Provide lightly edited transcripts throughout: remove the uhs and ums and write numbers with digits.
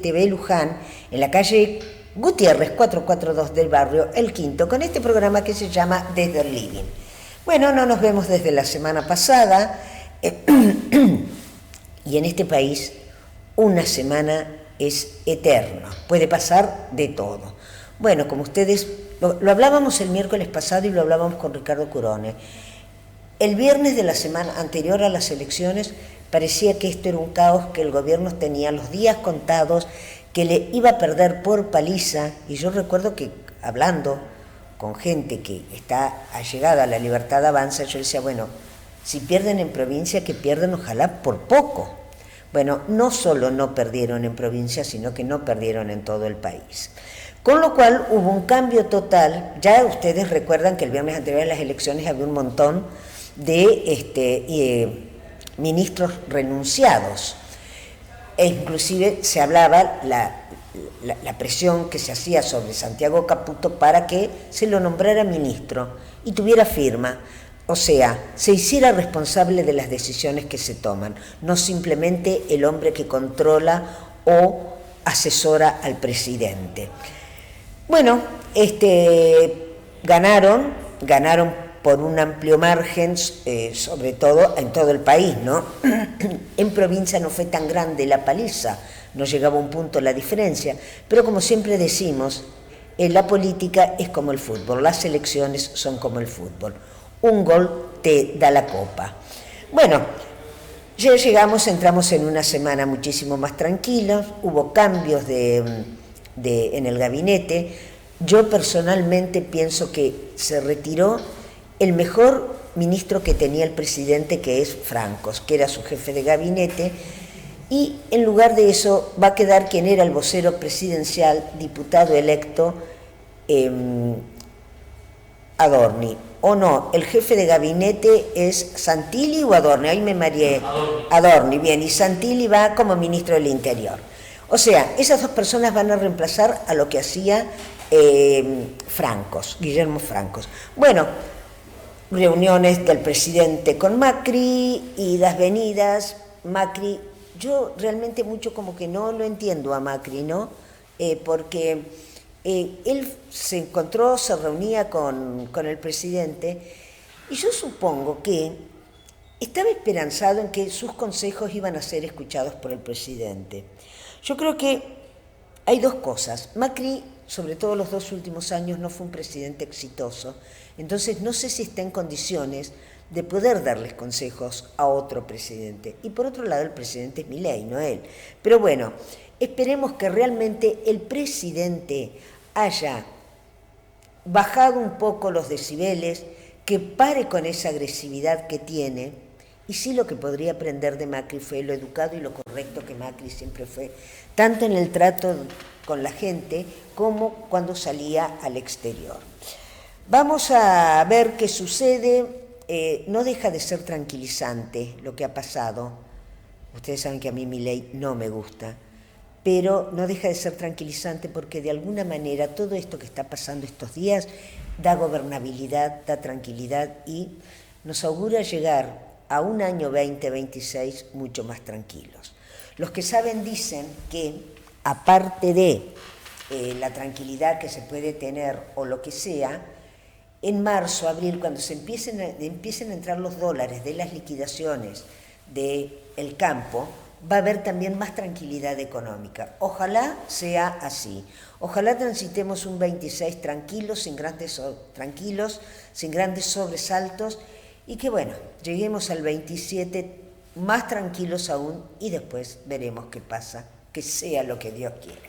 TV Luján, en la calle Gutiérrez 442 del barrio El Quinto, con este programa que se llama Desde el Living. Bueno, no nos vemos desde la semana pasada, y en este país una semana es eterna, puede pasar de todo. Bueno, como ustedes, lo hablábamos el miércoles pasado y lo hablábamos con Ricardo Curone. El viernes de la semana anterior a las elecciones parecía que esto era un caos, que el gobierno tenía los días contados, que le iba a perder por paliza. Y yo recuerdo que hablando con gente que está allegada a la Libertad Avanza, yo decía, bueno, si pierden en provincia, que pierdan ojalá por poco. Bueno, no solo no perdieron en provincia, sino que no perdieron en todo el país. Con lo cual hubo un cambio total. Ya ustedes recuerdan que el viernes anterior a las elecciones había un montón de ministros renunciados. E inclusive se hablaba la presión que se hacía sobre Santiago Caputo para que se lo nombrara ministro y tuviera firma. O sea, se hiciera responsable de las decisiones que se toman, no simplemente el hombre que controla o asesora al presidente. Bueno, ganaron por un amplio margen, sobre todo en todo el país, ¿no? En provincia no fue tan grande la paliza, no llegaba a un punto la diferencia, pero como siempre decimos, la política es como el fútbol, las elecciones son como el fútbol. Un gol te da la copa. Bueno, ya entramos en una semana muchísimo más tranquila, hubo cambios en el gabinete. Yo personalmente pienso que se retiró el mejor ministro que tenía el presidente, que es Francos, que era su jefe de gabinete, y en lugar de eso va a quedar quien era el vocero presidencial, diputado electo, Adorni. O no, el jefe de gabinete es Santilli o Adorni, ahí me mareé. Adorni, bien, y Santilli va como ministro del Interior. O sea, esas dos personas van a reemplazar a lo que hacía Guillermo Francos. Bueno, reuniones del presidente con Macri, idas, venidas. Macri, yo realmente mucho como que no lo entiendo a Macri, ¿no? Porque él se reunía con el presidente, y yo supongo que estaba esperanzado en que sus consejos iban a ser escuchados por el presidente. Yo creo que hay dos cosas. Macri, sobre todo los 2 últimos años, no fue un presidente exitoso, entonces no sé si está en condiciones de poder darles consejos a otro presidente. Y por otro lado, el presidente es Milei, no él. Pero bueno, esperemos que realmente el presidente haya bajado un poco los decibeles, que pare con esa agresividad que tiene. Y sí, lo que podría aprender de Macri fue lo educado y lo correcto que Macri siempre fue, tanto en el trato con la gente como cuando salía al exterior. Vamos a ver qué sucede. No deja de ser tranquilizante lo que ha pasado. Ustedes saben que a mí Milei no me gusta, pero no deja de ser tranquilizante porque de alguna manera todo esto que está pasando estos días da gobernabilidad, da tranquilidad y nos augura llegar a un año 2026 mucho más tranquilos. Los que saben dicen que, aparte de la tranquilidad que se puede tener o lo que sea, en marzo, abril, cuando se empiecen a entrar los dólares de las liquidaciones del campo, va a haber también más tranquilidad económica. Ojalá sea así. Ojalá transitemos un 26 tranquilos, sin grandes sobresaltos, y que bueno, lleguemos al 27 más tranquilos aún, y después veremos qué pasa, que sea lo que Dios quiere.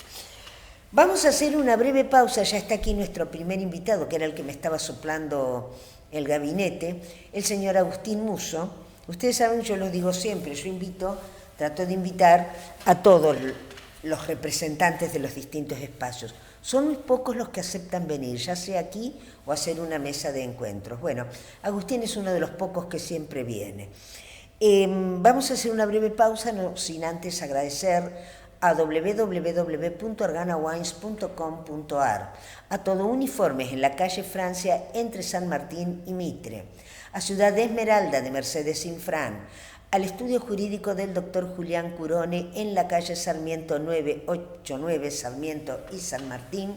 Vamos a hacer una breve pausa. Ya está aquí nuestro primer invitado, que era el que me estaba soplando el gabinete, el señor Agustín Musso. Ustedes saben, yo lo digo siempre, trato de invitar a todos los representantes de los distintos espacios. Son muy pocos los que aceptan venir, ya sea aquí o hacer una mesa de encuentros. Bueno, Agustín es uno de los pocos que siempre viene. Vamos a hacer una breve pausa, no sin antes agradecer a www.arganawines.com.ar, a Todo Uniformes en la calle Francia entre San Martín y Mitre, a Ciudad de Esmeralda de Mercedes Infran, al estudio jurídico del doctor Julián Curone en la calle Sarmiento 989, Sarmiento y San Martín,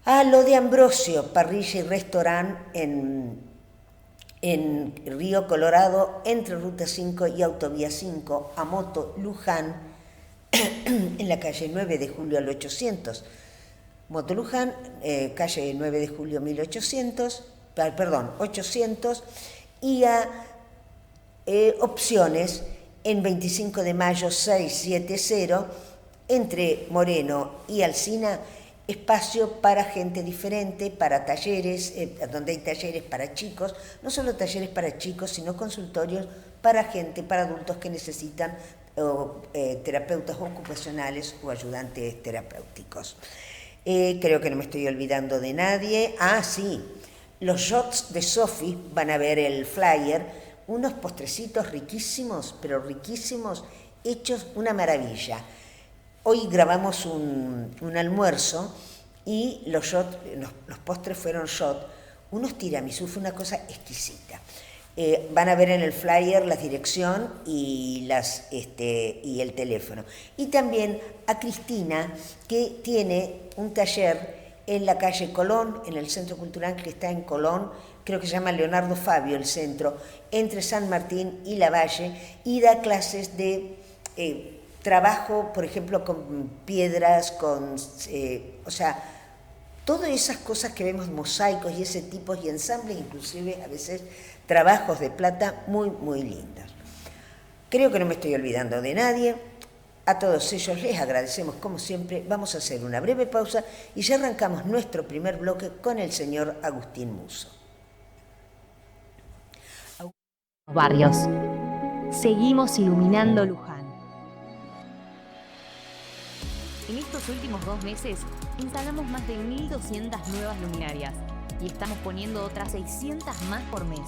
a lo de Ambrosio, parrilla y restaurante en Río Colorado, entre Ruta 5 y Autovía 5, a Moto Luján, en la calle 9 de julio al 800. Moto Luján, calle 9 de julio 800, y a Opciones en 25 de mayo 670, entre Moreno y Alsina, espacio para gente diferente, para talleres, donde hay talleres para chicos, no solo talleres para chicos, sino consultorios para gente, para adultos que necesitan terapeutas ocupacionales o ayudantes terapéuticos. Creo que no me estoy olvidando de nadie. Ah, sí, los shots de Sofi, van a ver el flyer, unos postrecitos riquísimos, pero riquísimos, hechos una maravilla. Hoy grabamos un almuerzo y los postres fueron shot, unos tiramisú, fue una cosa exquisita. Van a ver en el flyer la dirección y el teléfono. Y también a Cristina, que tiene un taller en la calle Colón, en el Centro Cultural que está en Colón, creo que se llama Leonardo Fabio el centro, entre San Martín y Lavalle, y da clases de trabajo, por ejemplo, con piedras, o sea, todas esas cosas que vemos, mosaicos y ese tipo, y ensambles, inclusive a veces trabajos de plata muy, muy lindos. Creo que no me estoy olvidando de nadie. A todos ellos les agradecemos como siempre. Vamos a hacer una breve pausa y ya arrancamos nuestro primer bloque con el señor Agustín Musso. Barrios. Seguimos iluminando Luján. En estos últimos 2 meses instalamos más de 1.200 nuevas luminarias y estamos poniendo otras 600 más por mes.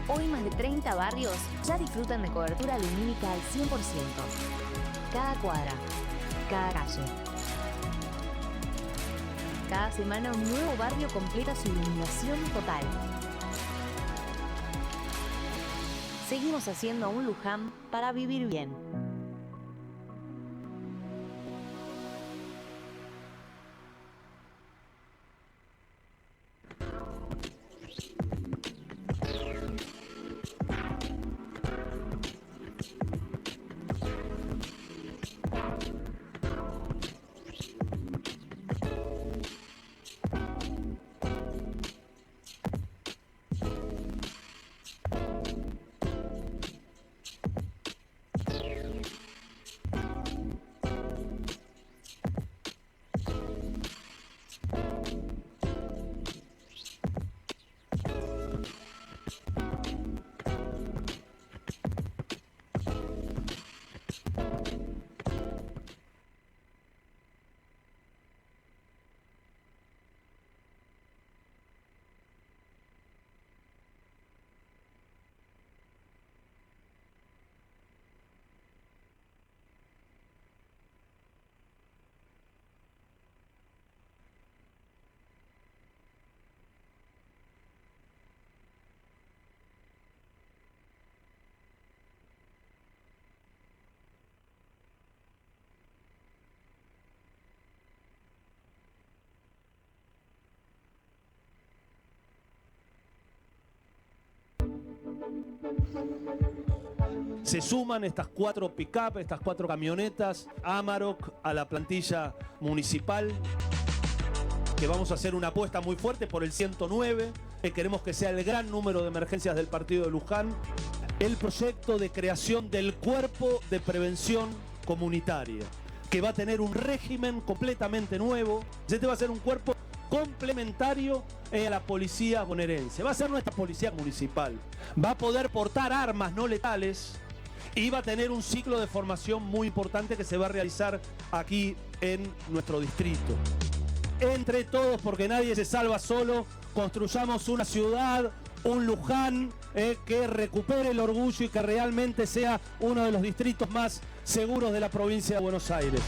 Hoy más de 30 barrios ya disfrutan de cobertura lumínica al 100%. Cada cuadra, cada calle. Cada semana un nuevo barrio completa su iluminación total. Seguimos haciendo un Luján para vivir bien. Se suman estas 4 pick-up, estas 4 camionetas, Amarok, a la plantilla municipal, que vamos a hacer una apuesta muy fuerte por el 109, que queremos que sea el gran número de emergencias del partido de Luján, el proyecto de creación del Cuerpo de Prevención Comunitaria, que va a tener un régimen completamente nuevo. Este va a ser un cuerpo complementario a la policía bonaerense. Va a ser nuestra policía municipal. Va a poder portar armas no letales y va a tener un ciclo de formación muy importante que se va a realizar aquí en nuestro distrito. Entre todos, porque nadie se salva solo, construyamos una ciudad, un Luján que recupere el orgullo y que realmente sea uno de los distritos más seguros de la provincia de Buenos Aires.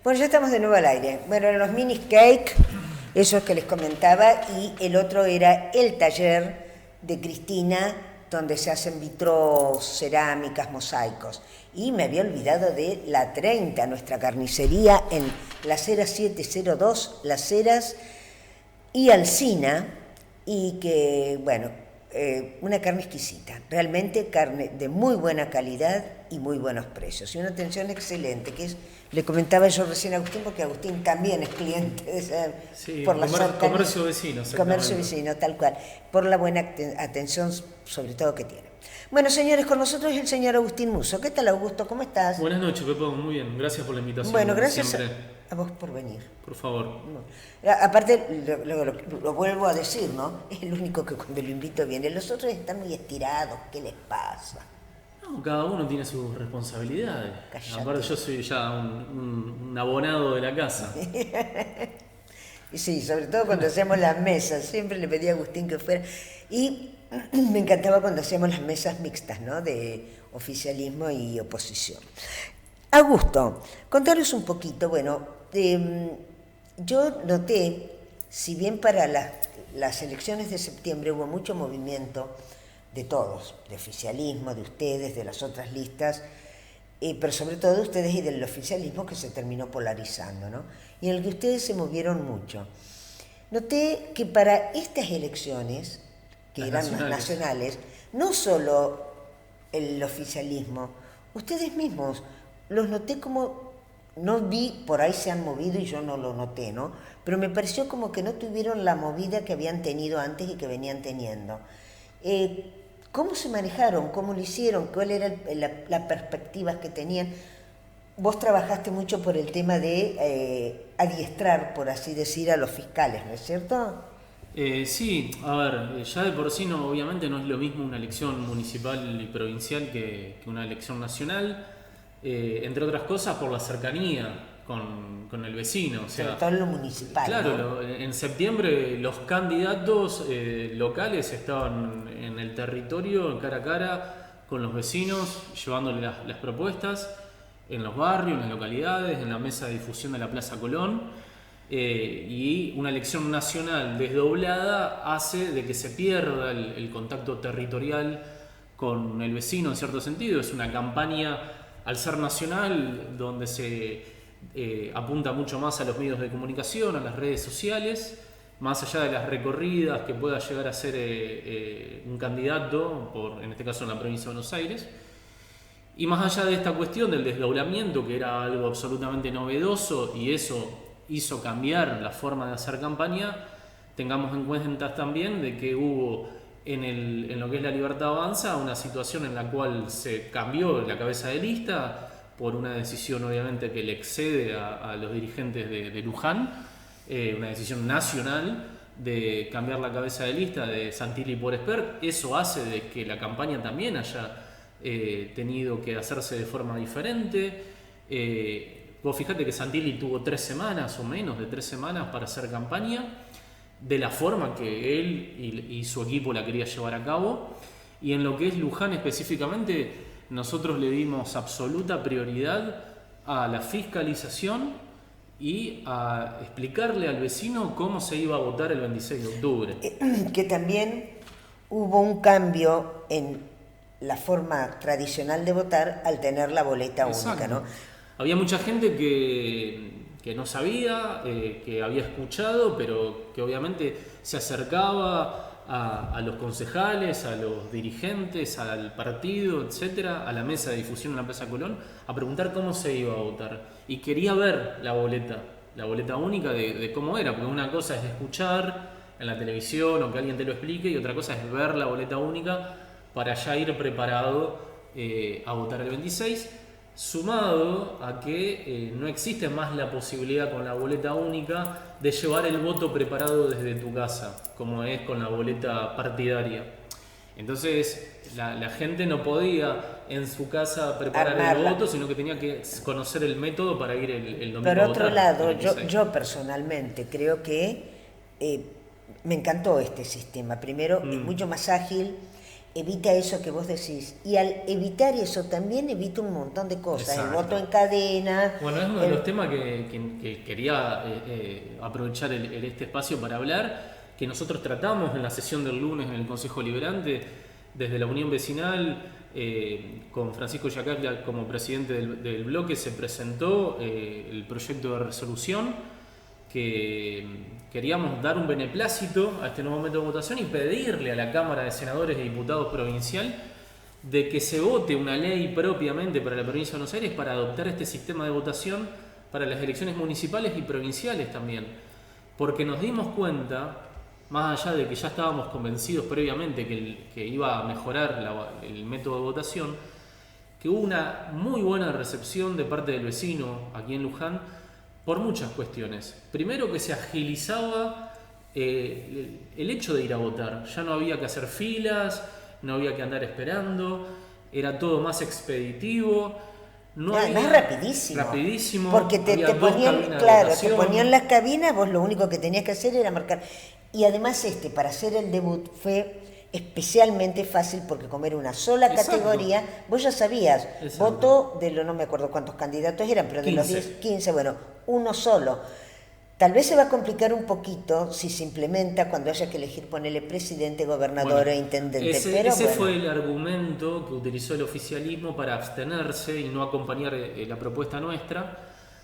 Bueno, ya estamos de nuevo al aire. Bueno, eran los mini cake, esos que les comentaba, y el otro era el taller de Cristina, donde se hacen vitros, cerámicas, mosaicos. Y me había olvidado de La 30, nuestra carnicería en Las Heras 702, Las Heras y Alsina, y que, bueno, una carne exquisita, realmente carne de muy buena calidad y muy buenos precios, y una atención excelente, que es, le comentaba yo recién a Agustín, porque Agustín también es cliente de esa, Sí, por la comercio vecino. Comercio vecino, tal cual, por la buena atención sobre todo que tiene. Bueno, señores, con nosotros es el señor Agustín Musso. ¿Qué tal, Augusto? ¿Cómo estás? Buenas noches, Pepo, muy bien, gracias por la invitación. Bueno, gracias siempre. a vos por venir. Por favor. Aparte, lo vuelvo a decir, ¿no? Es el único que cuando lo invito viene. Los otros están muy estirados. ¿Qué les pasa? No, cada uno tiene sus responsabilidades. Cállate. Aparte, yo soy ya un abonado de la casa. Y sí, sobre todo cuando hacemos las mesas. Siempre le pedí a Agustín que fuera. Y me encantaba cuando hacíamos las mesas mixtas, ¿no? De oficialismo y oposición. Augusto, contaros un poquito, bueno, yo noté, si bien para las elecciones de septiembre hubo mucho movimiento de todos, de oficialismo, de ustedes, de las otras listas, pero sobre todo de ustedes y del oficialismo que se terminó polarizando, ¿no? Y en el que ustedes se movieron mucho. Noté que para estas elecciones, que eran las nacionales, no solo el oficialismo, ustedes mismos, los noté como, no vi, por ahí se han movido y yo no lo noté, ¿no? Pero me pareció como que no tuvieron la movida que habían tenido antes y que venían teniendo. ¿Cómo se manejaron? ¿Cómo lo hicieron? ¿Cuál era la perspectiva que tenían? Vos trabajaste mucho por el tema de adiestrar, por así decir, a los fiscales, ¿no es cierto? Sí, a ver, ya de por sí no, obviamente no es lo mismo una elección municipal y provincial que una elección nacional, entre otras cosas por la cercanía con el vecino. O sea, sobre todo en lo municipal. Claro, ¿no? En septiembre los candidatos locales estaban en el territorio, cara a cara, con los vecinos, llevándole las propuestas en los barrios, en las localidades, en la mesa de difusión de la Plaza Colón. Y una elección nacional desdoblada hace de que se pierda el contacto territorial con el vecino en cierto sentido. Es una campaña, al ser nacional, donde se apunta mucho más a los medios de comunicación, a las redes sociales, más allá de las recorridas que pueda llegar a ser un candidato, en este caso en la provincia de Buenos Aires. Y más allá de esta cuestión del desdoblamiento, que era algo absolutamente novedoso, y eso hizo cambiar la forma de hacer campaña, tengamos en cuenta también de que hubo en lo que es la Libertad Avanza una situación en la cual se cambió la cabeza de lista por una decisión obviamente que le excede a los dirigentes de Luján, una decisión nacional de cambiar la cabeza de lista de Santilli por Esper. Eso hace de que la campaña también haya tenido que hacerse de forma diferente. Vos fijate que Santilli tuvo 3 semanas o menos de 3 semanas para hacer campaña de la forma que él y su equipo la quería llevar a cabo. Y en lo que es Luján específicamente, nosotros le dimos absoluta prioridad a la fiscalización y a explicarle al vecino cómo se iba a votar el 26 de octubre. Que también hubo un cambio en la forma tradicional de votar al tener la boleta única, ¿no? Había mucha gente que no sabía, que había escuchado, pero que obviamente se acercaba a los concejales, a los dirigentes, al partido, etcétera, a la mesa de difusión en la Plaza Colón, a preguntar cómo se iba a votar. Y quería ver la boleta única de cómo era, porque una cosa es escuchar en la televisión o que alguien te lo explique, y otra cosa es ver la boleta única para ya ir preparado a votar el 26. Sumado a que no existe más la posibilidad con la boleta única de llevar el voto preparado desde tu casa, como es con la boleta partidaria. Entonces la gente no podía en su casa preparar el voto, sino que tenía que conocer el método para ir el domingo a votar. Por otro lado, yo personalmente creo que me encantó este sistema. Primero, es mucho más ágil. evita eso que vos decís. Y al evitar eso también evita un montón de cosas. Exacto. El voto en cadena. Bueno, es uno de los temas que quería aprovechar este espacio para hablar, que nosotros tratamos en la sesión del lunes en el Consejo Liberante, desde la Unión Vecinal, con Francisco Yacaglia como presidente del bloque, se presentó el proyecto de resolución que queríamos dar un beneplácito a este nuevo método de votación y pedirle a la Cámara de Senadores y Diputados Provincial de que se vote una ley propiamente para la provincia de Buenos Aires para adoptar este sistema de votación para las elecciones municipales y provinciales también. Porque nos dimos cuenta, más allá de que ya estábamos convencidos previamente que iba a mejorar el método de votación, que hubo una muy buena recepción de parte del vecino aquí en Luján por muchas cuestiones. Primero, que se agilizaba el hecho de ir a votar. Ya no había que hacer filas, no había que andar esperando, era todo más expeditivo. Además rapidísimo. Porque te ponían las cabinas, vos lo único que tenías que hacer era marcar. Y además para hacer el debut fue especialmente fácil porque como era una sola categoría, vos ya sabías, voto de no me acuerdo cuántos candidatos eran, pero de 15. los 10, 15, bueno, uno solo. Tal vez se va a complicar un poquito si se implementa cuando haya que elegir, ponerle presidente, gobernador e intendente. Ese fue el argumento que utilizó el oficialismo para abstenerse y no acompañar la propuesta nuestra,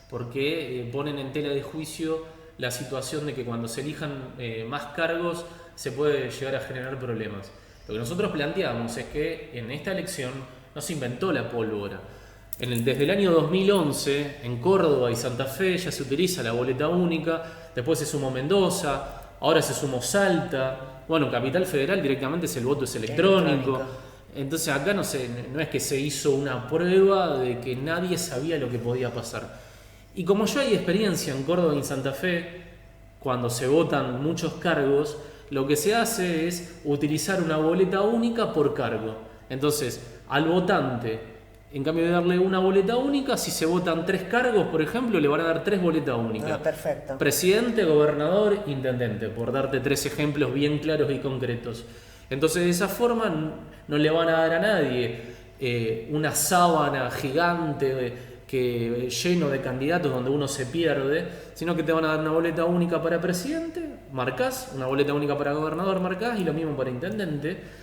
porque ponen en tela de juicio la situación de que cuando se elijan más cargos se puede llegar a generar problemas. Lo que nosotros planteamos es que en esta elección no se inventó la pólvora. Desde el año 2011, en Córdoba y Santa Fe ya se utiliza la boleta única, después se sumó Mendoza, ahora se sumó Salta, bueno, Capital Federal directamente el voto es electrónico. Entonces acá no es que se hizo una prueba de que nadie sabía lo que podía pasar. Y como ya hay experiencia en Córdoba y en Santa Fe, cuando se votan muchos cargos, lo que se hace es utilizar una boleta única por cargo. Entonces, al votante, en cambio de darle una boleta única, si se votan 3 cargos, por ejemplo, le van a dar 3 boletas únicas. Perfecto. Presidente, gobernador, intendente, por darte 3 ejemplos bien claros y concretos. Entonces, de esa forma no le van a dar a nadie una sábana gigante lleno de candidatos donde uno se pierde, sino que te van a dar una boleta única para presidente, marcás, una boleta única para gobernador, marcás, y lo mismo para intendente.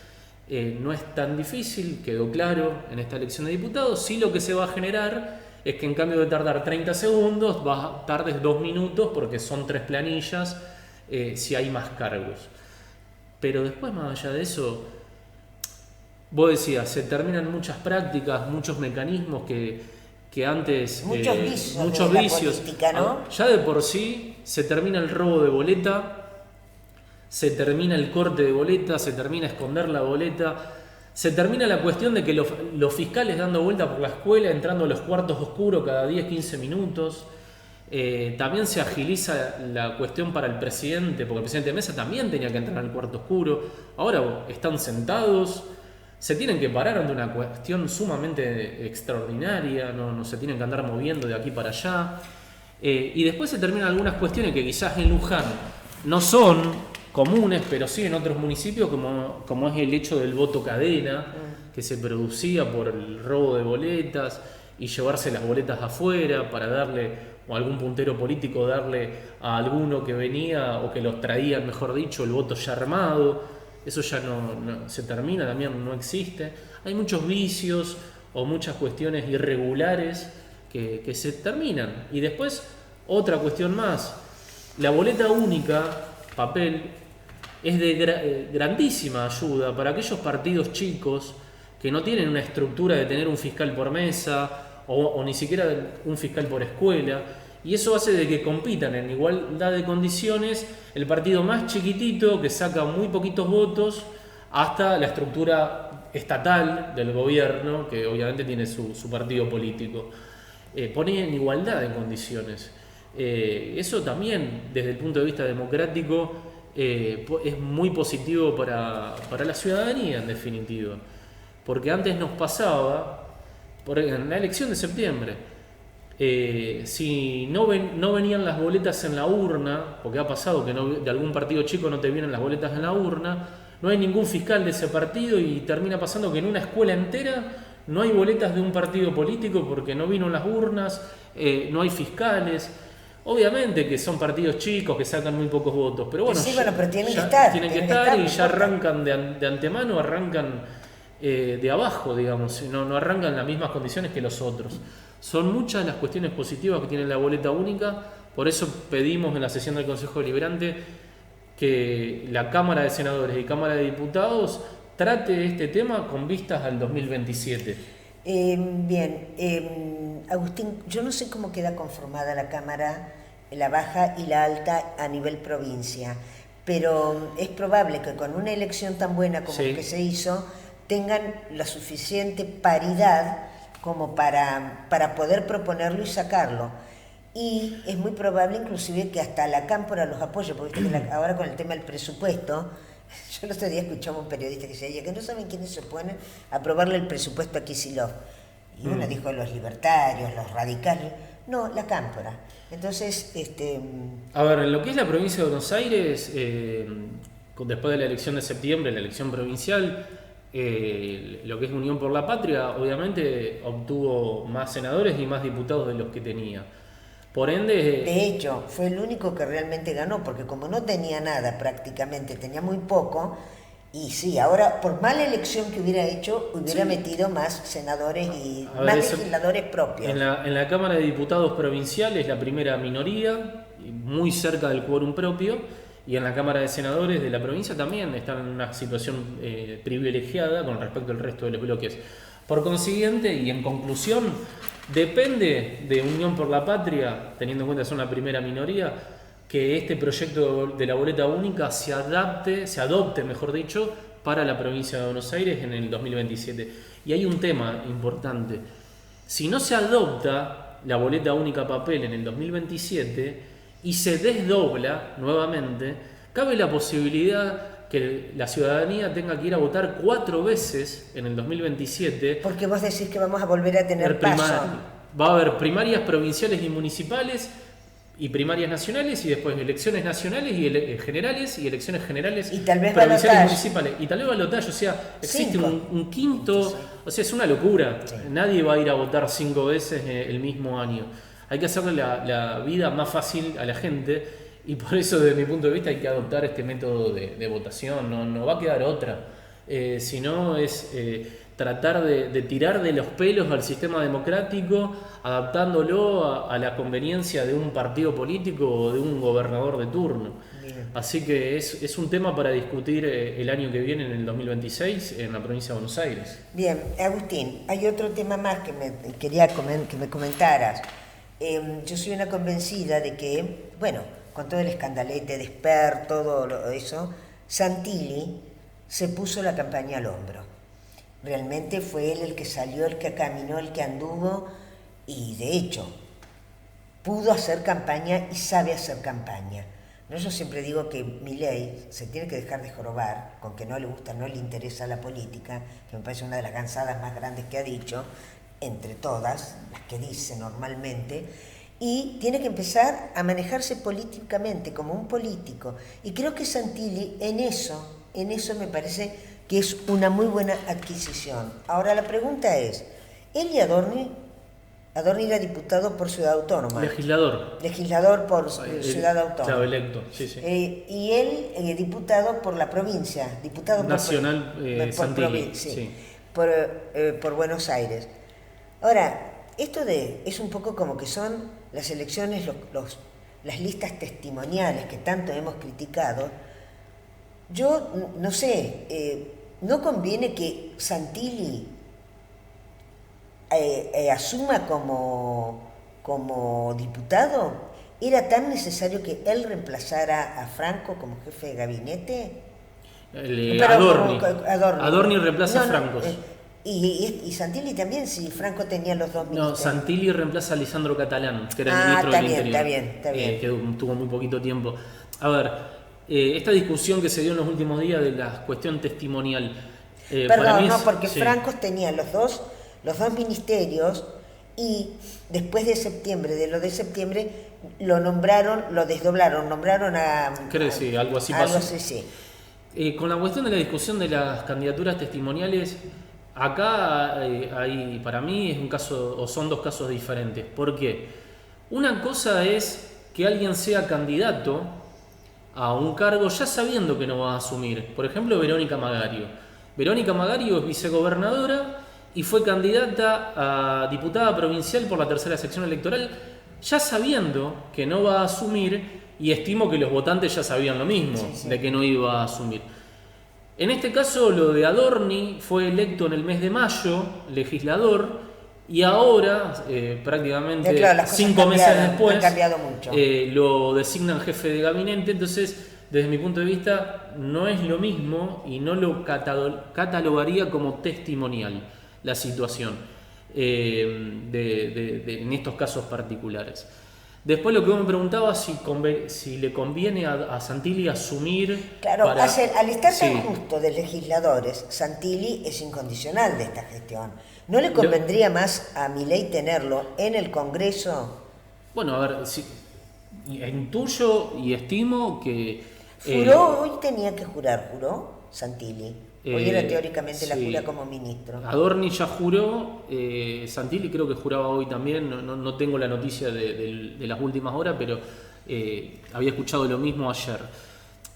No es tan difícil, quedó claro en esta elección de diputados. Sí, lo que se va a generar es que en cambio de tardar 30 segundos, tardes 2 minutos porque son 3 planillas si hay más cargos. Pero después, más allá de eso, vos decías, se terminan muchas prácticas, muchos mecanismos que antes... Muchos vicios. Política, ¿no? Ya de por sí se termina el robo de boleta, se termina el corte de boleta, se termina esconder la boleta, se termina la cuestión de que los fiscales dando vuelta por la escuela, entrando a los cuartos oscuros cada 10-15 minutos. También se agiliza la cuestión para el presidente, porque el presidente de mesa también tenía que entrar al cuarto oscuro. Ahora están sentados, se tienen que parar ante una cuestión sumamente extraordinaria, no se tienen que andar moviendo de aquí para allá. Y después se terminan algunas cuestiones que quizás en Luján no son comunes, pero sí en otros municipios, como es el hecho del voto cadena, que se producía por el robo de boletas y llevarse las boletas afuera para darle, o algún puntero político darle a alguno que venía o que los traía, mejor dicho, el voto ya armado. Eso ya no se termina, también no existe. Hay muchos vicios o muchas cuestiones irregulares que se terminan. Y después, otra cuestión más. La boleta única, papel, es de grandísima ayuda para aquellos partidos chicos que no tienen una estructura de tener un fiscal por mesa o ni siquiera un fiscal por escuela. Y eso hace de que compitan en igualdad de condiciones el partido más chiquitito que saca muy poquitos votos hasta la estructura estatal del gobierno, que obviamente tiene su partido político. Pone en igualdad de condiciones. Eso también, desde el punto de vista democrático, es muy positivo para la ciudadanía, en definitiva. Porque antes nos pasaba, en la elección de septiembre, si no venían las boletas en la urna, porque ha pasado que de algún partido chico no te vienen las boletas en la urna, no hay ningún fiscal de ese partido y termina pasando que en una escuela entera no hay boletas de un partido político porque no vino las urnas, no hay fiscales. Obviamente que son partidos chicos que sacan muy pocos votos, pero bueno, sí, bueno, pero tienen que estar. Tienen que estar y ya arrancan de antemano, arrancan de abajo, digamos, no arrancan en las mismas condiciones que los otros. Son muchas las cuestiones positivas que tiene la boleta única, por eso pedimos en la sesión del Consejo Deliberante que la Cámara de Senadores y Cámara de Diputados trate este tema con vistas al 2027. Bien, Agustín, yo no sé cómo queda conformada la Cámara, la baja y la alta a nivel provincia, pero es probable que con una elección tan buena como Sí. que se hizo, tengan la suficiente paridad como para poder proponerlo y sacarlo. Y es muy probable inclusive que hasta la Cámpora los apoye, porque viste que ahora con el tema del presupuesto, yo el otro día escuchaba a un periodista que decía que no saben quiénes se oponen a aprobarle el presupuesto a Kicillof. Y uno dijo los libertarios, los radicales, no, la Cámpora. Entonces, A ver, en lo que es la provincia de Buenos Aires, después de la elección de septiembre, la elección provincial, lo que es Unión por la Patria, obviamente obtuvo más senadores y más diputados de los que tenía. Por ende... de hecho, fue el único que realmente ganó, porque como no tenía nada prácticamente, tenía muy poco, y sí, ahora por mala elección que hubiera hecho, hubiera metido más senadores y A ver, más eso- legisladores propios. En la Cámara de Diputados Provincial es la primera minoría, muy cerca del quórum propio, y en la Cámara de Senadores de la provincia también están en una situación privilegiada con respecto al resto de los bloques. Por consiguiente, y en conclusión, depende de Unión por la Patria, teniendo en cuenta que son la primera minoría, que este proyecto de la boleta única se adopte, mejor dicho, para la provincia de Buenos Aires en el 2027. Y hay un tema importante. Si no se adopta la boleta única papel en el 2027 y se desdobla nuevamente, cabe la posibilidad que la ciudadanía tenga que ir a votar 4 veces en el 2027. Porque vos decís que vamos a volver a tener paso. Va a haber primarias provinciales y municipales y primarias nacionales y después elecciones nacionales y generales y elecciones generales Y tal vez provinciales y balotaje. municipales. Y tal vez balotaje, o sea, existe 5. un quinto, Sí. o sea, es una locura. Sí. Nadie va a ir a votar 5 veces el mismo año. Hay que hacerle la vida más fácil a la gente y por eso desde mi punto de vista hay que adoptar este método de votación, no va a quedar otra. Si no es tratar de tirar de los pelos al sistema democrático, adaptándolo a la conveniencia de un partido político o de un gobernador de turno. Bien. Así que es un tema para discutir el año que viene, en el 2026, en la provincia de Buenos Aires. Bien, Agustín, hay otro tema más que quería que me comentaras. Yo soy una convencida de que, bueno, con todo el escandalete de Esper, todo eso, Santilli se puso la campaña al hombro. Realmente fue él el que salió, el que caminó, el que anduvo y de hecho pudo hacer campaña y sabe hacer campaña. No, yo siempre digo que Milei se tiene que dejar de jorobar con que no le gusta, no le interesa la política, que me parece una de las cansadas más grandes que ha dicho, entre todas las que dice normalmente, y tiene que empezar a manejarse políticamente como un político. Y creo que Santilli en eso me parece que es una muy buena adquisición. Ahora la pregunta es, él y Adorni era diputado por Ciudad Autónoma. Legislador por Ciudad Autónoma. Claro, electo, sí, sí. Y él diputado por la provincia, diputado Nacional, por Santilli, sí, sí. por Buenos Aires. Ahora, esto es un poco como que son las elecciones, las listas testimoniales que tanto hemos criticado. Yo no sé, ¿no conviene que Santilli asuma como diputado? ¿Era tan necesario que él reemplazara a Franco como jefe de gabinete? Adorni reemplaza a Franco. Y Santilli también, si Franco tenía los dos ministerios. No, Santilli reemplaza a Lisandro Catalán, que era el ministro del Interior. Está bien. Que tuvo muy poquito tiempo. A ver, esta discusión que se dio en los últimos días de la cuestión testimonial. Para mí porque sí. Franco tenía los dos ministerios y después de septiembre, lo nombraron a... Creo que sí, algo así algo pasó. así, sí. Con la cuestión de la discusión de las candidaturas testimoniales, acá hay, para mí es un caso, o son dos casos diferentes. ¿Por qué? Una cosa es que alguien sea candidato a un cargo ya sabiendo que no va a asumir. Por ejemplo, Verónica Magario. Verónica Magario es vicegobernadora y fue candidata a diputada provincial por la tercera sección electoral, ya sabiendo que no va a asumir, y estimo que los votantes ya sabían lo mismo, de que no iba a asumir. En este caso, lo de Adorni, fue electo en el mes de mayo, legislador, y ahora, prácticamente claro, 5 meses después, han cambiado mucho. Lo designan jefe de gabinete. Entonces, desde mi punto de vista, no es lo mismo y no lo catalogaría como testimonial la situación en estos casos particulares. Después lo que vos me preguntabas, si le conviene a Santilli asumir... Claro, al estar tan justo de legisladores, Santilli es incondicional de esta gestión. ¿No le convendría más a Milei tenerlo en el Congreso? Bueno, a ver, intuyo y estimo que... ¿Juró? Hoy tenía que jurar, ¿juró Santilli? Hoy era teóricamente la jura como ministro. Adorni ya juró, Santilli creo que juraba hoy también, no tengo la noticia de las últimas horas, pero había escuchado lo mismo ayer.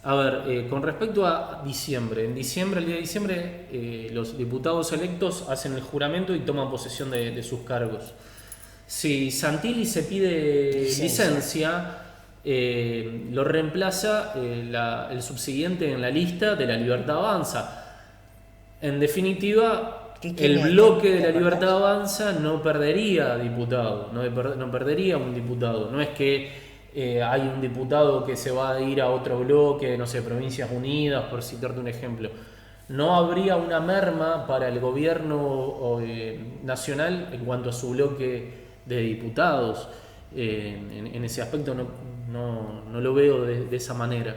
A ver, con respecto a diciembre, el día de diciembre, los diputados electos hacen el juramento y toman posesión de sus cargos. Si Santilli se pide licencia, lo reemplaza el subsiguiente en la lista de La Libertad Avanza. En definitiva, el bloque de La Libertad Avanza no perdería diputado, no perdería un diputado. No es que hay un diputado que se va a ir a otro bloque, no sé, Provincias Unidas, por citarte un ejemplo. No habría una merma para el gobierno nacional en cuanto a su bloque de diputados. En ese aspecto no lo veo de esa manera.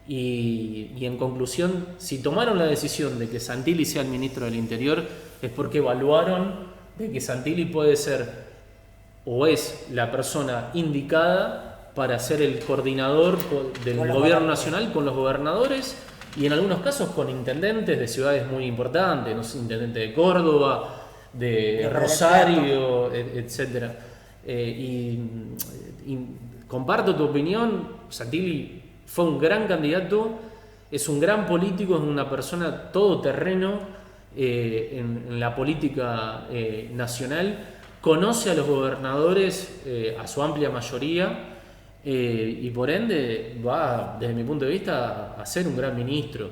Y en conclusión, si tomaron la decisión de que Santilli sea el ministro del Interior, es porque evaluaron de que Santilli puede ser o es la persona indicada para ser el coordinador del gobierno nacional con los gobernadores y en algunos casos con intendentes de ciudades muy importantes, no sé, intendente de Córdoba, de Rosario, etc. Y comparto tu opinión. Santilli fue un gran candidato, es un gran político, es una persona todoterreno en la política nacional, conoce a los gobernadores a su amplia mayoría y por ende va, desde mi punto de vista, a ser un gran ministro.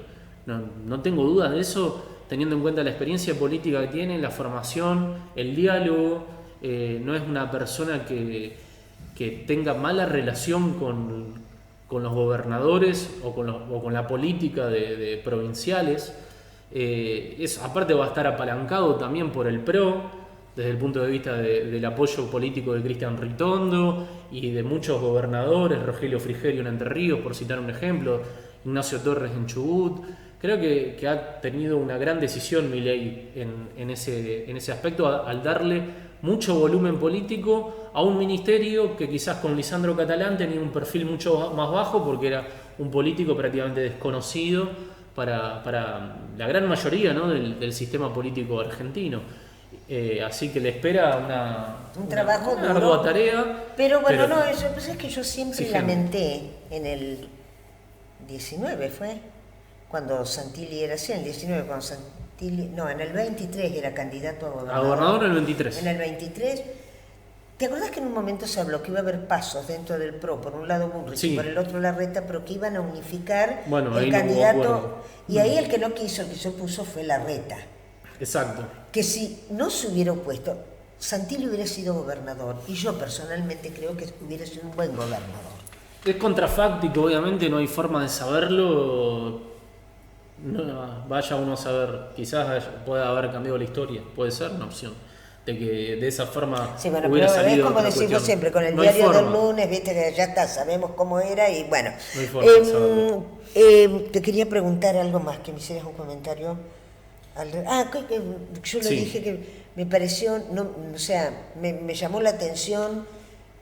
No tengo dudas de eso, teniendo en cuenta la experiencia política que tiene, la formación, el diálogo. No es una persona que tenga mala relación con los gobernadores o con la política de provinciales. Aparte va a estar apalancado también por el PRO, desde el punto de vista del apoyo político de Cristian Ritondo y de muchos gobernadores, Rogelio Frigerio en Entre Ríos, por citar un ejemplo, Ignacio Torres en Chubut. Creo que ha tenido una gran decisión Milei en ese aspecto, al darle mucho volumen político a un ministerio que quizás con Lisandro Catalán tenía un perfil mucho más bajo porque era un político prácticamente desconocido para la gran mayoría, ¿no?, del sistema político argentino. Así que le espera un trabajo una ardua tarea. Pero bueno, eso es que yo siempre lamenté en el 19 fue cuando Santilli era así, en el 19 cuando Santilli, en el 23 era candidato a gobernador. A gobernador en el 23. En el 23. ¿Te acordás que en un momento se habló que iba a haber pasos dentro del PRO? Por un lado Bullrich y por el otro Larreta, pero que iban a unificar el candidato. Y ahí el que no quiso, el que se opuso fue Larreta. Exacto. Que si no se hubiera opuesto, Santilli hubiera sido gobernador. Y yo personalmente creo que hubiera sido un buen gobernador. Es contrafáctico, obviamente, no hay forma de saberlo. Vaya uno a saber, quizás pueda haber cambiado la historia, puede ser una opción. De que de esa forma hubiera salido. Es como decimos siempre, con el diario del lunes, viste que ya está, sabemos cómo era y bueno. No hay forma de saberlo. Te quería preguntar algo más, que me hicieras un comentario. Yo le dije que me pareció, me llamó la atención,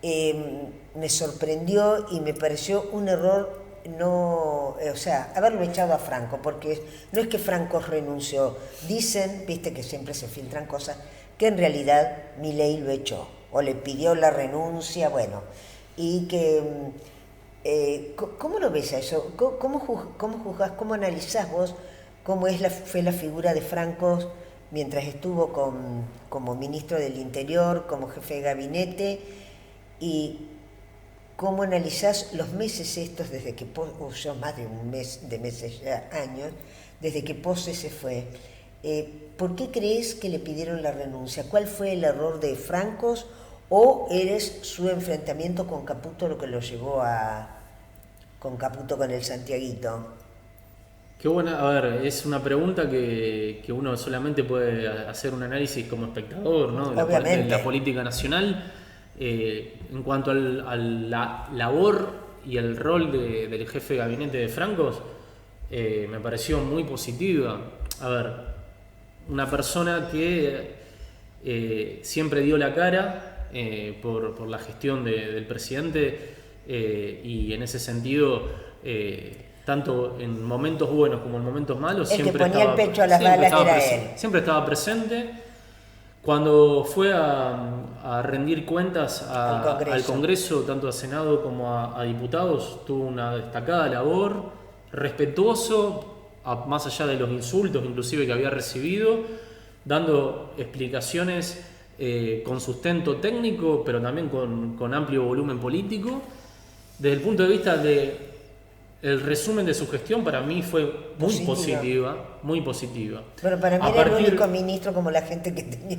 me sorprendió y me pareció un error o sea, haberlo echado a Franco, porque no es que Franco renunció, dicen, viste que siempre se filtran cosas, que en realidad Milei lo echó, o le pidió la renuncia, bueno, y que, ¿cómo lo ves a eso? ¿Cómo juzgás, cómo analizás vos cómo fue la figura de Franco mientras estuvo como ministro del Interior, como jefe de gabinete, y cómo analizás los meses estos desde que Pose, más de un mes, de meses ya, años, desde que Pose se fue? ¿Por qué crees que le pidieron la renuncia? ¿Cuál fue el error de Francos o eres su enfrentamiento con Caputo lo que lo llevó con Caputo con el Santiaguito? Qué buena, a ver, es una pregunta que uno solamente puede hacer un análisis como espectador, ¿no? De la política nacional. En cuanto a la labor y el rol del jefe de gabinete de Francos, me pareció muy positiva. A ver, una persona que siempre dio la cara por la gestión del presidente y en ese sentido, tanto en momentos buenos como en momentos malos, el siempre que ponía el pecho a las balas era él. Siempre estaba presente. Cuando fue a rendir cuentas al Congreso, tanto a Senado como a diputados, tuvo una destacada labor, respetuoso, más allá de los insultos inclusive que había recibido, dando explicaciones con sustento técnico, pero también con amplio volumen político. Desde el punto de vista el resumen de su gestión para mí fue muy positiva. Pero para mí era el único ministro como la gente que tenía.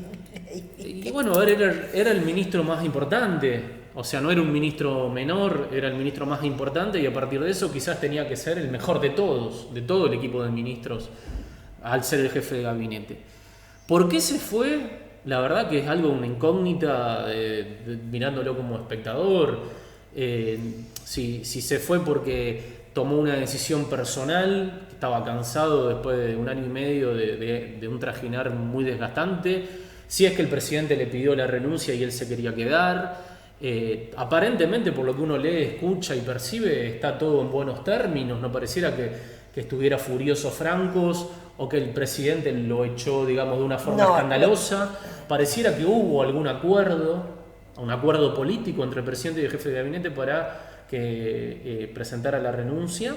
Y bueno, a ver, era el ministro más importante, o sea, no era un ministro menor, era el ministro más importante y a partir de eso quizás tenía que ser el mejor de todos, de todo el equipo de ministros, al ser el jefe de gabinete. ¿Por qué se fue? La verdad que es algo, una incógnita, mirándolo como espectador. Si se fue porque tomó una decisión personal, estaba cansado después de un año y medio de un trajinar muy desgastante, si es que el presidente le pidió la renuncia y él se quería quedar. Aparentemente, por lo que uno lee, escucha y percibe, está todo en buenos términos, no pareciera que estuviera furioso Francos o que el presidente lo echó, digamos, de una forma escandalosa. Pareciera que hubo algún un acuerdo político entre el presidente y el jefe de gabinete para que presentara la renuncia.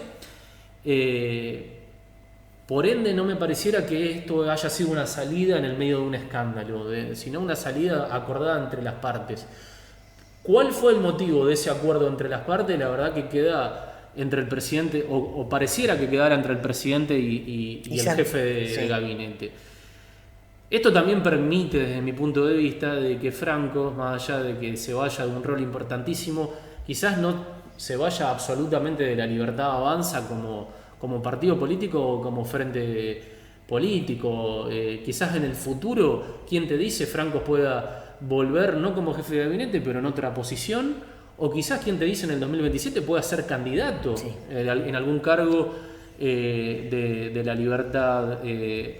Por ende, no me pareciera que esto haya sido una salida en el medio de un escándalo, sino una salida acordada entre las partes. ¿Cuál fue el motivo de ese acuerdo entre las partes? La verdad que queda entre el presidente, o pareciera que quedara entre el presidente y el jefe de gabinete. Esto también permite, desde mi punto de vista, de que Franco, más allá de que se vaya de un rol importantísimo, quizás no se vaya absolutamente de la Libertad Avanza como partido político o como frente político. Quizás en el futuro, ¿quién te dice Franco pueda volver no como jefe de gabinete, pero en otra posición? O quizás, ¿quién te dice en el 2027 pueda ser candidato en algún cargo de la Libertad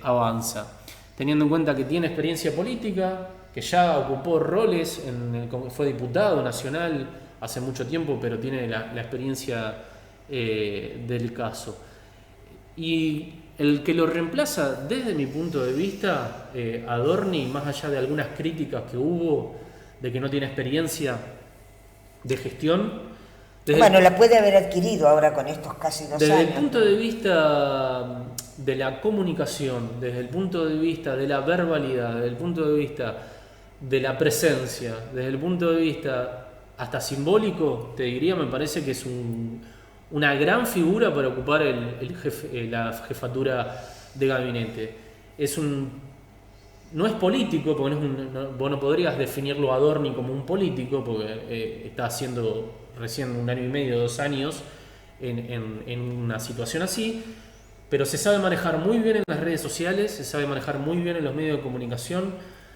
Avanza? Teniendo en cuenta que tiene experiencia política, que ya ocupó roles, fue diputado nacional hace mucho tiempo, pero tiene la experiencia del caso. Y el que lo reemplaza, desde mi punto de vista, Adorni, más allá de algunas críticas que hubo, de que no tiene experiencia de gestión. La puede haber adquirido ahora con estos casi 2 años. Desde el punto de vista de la comunicación, desde el punto de vista de la verbalidad, desde el punto de vista de la presencia, desde el punto de vista hasta simbólico, te diría, me parece que es una gran figura para ocupar la jefatura de gabinete. No es político, porque vos no podrías definirlo a Adorni como un político, porque está haciendo recién 1 año y medio, 2 años en una situación así, pero se sabe manejar muy bien en las redes sociales, se sabe manejar muy bien en los medios de comunicación,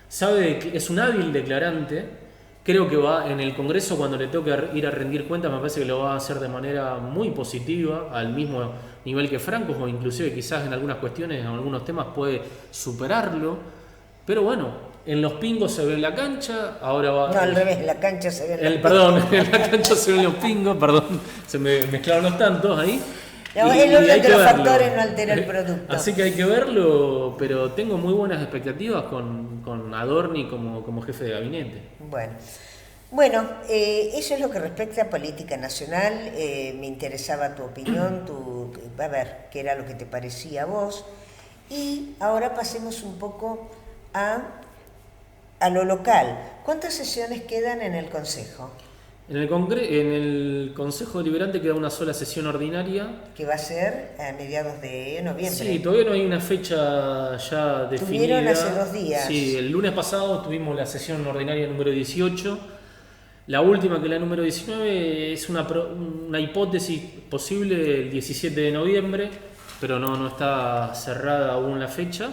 sabe que es un hábil declarante. Creo que va en el Congreso, cuando le toque ir a rendir cuentas, me parece que lo va a hacer de manera muy positiva, al mismo nivel que Franco, o inclusive quizás en algunas cuestiones, en algunos temas puede superarlo. Pero bueno, en Los Pingos se ve en la cancha, ahora va... No, al revés, la cancha se ve en la Perdón, en la cancha se ven Los Pingos, perdón, se me mezclaron los tantos ahí. No, el orden de los factores no altera el producto. Así que hay que verlo, pero tengo muy buenas expectativas con Adorni como jefe de gabinete. Bueno, eso es lo que respecta a política nacional. Me interesaba tu opinión, a ver qué era lo que te parecía a vos. Y ahora pasemos un poco a lo local. ¿Cuántas sesiones quedan en el Consejo? En el Consejo Deliberante queda una sola sesión ordinaria. Que va a ser a mediados de noviembre. Sí, todavía no hay una fecha ya definida. Tuvieron hace 2 días. Sí, el lunes pasado tuvimos la sesión ordinaria número 18. La última, que es la número 19, es una hipótesis posible el 17 de noviembre, pero no está cerrada aún la fecha.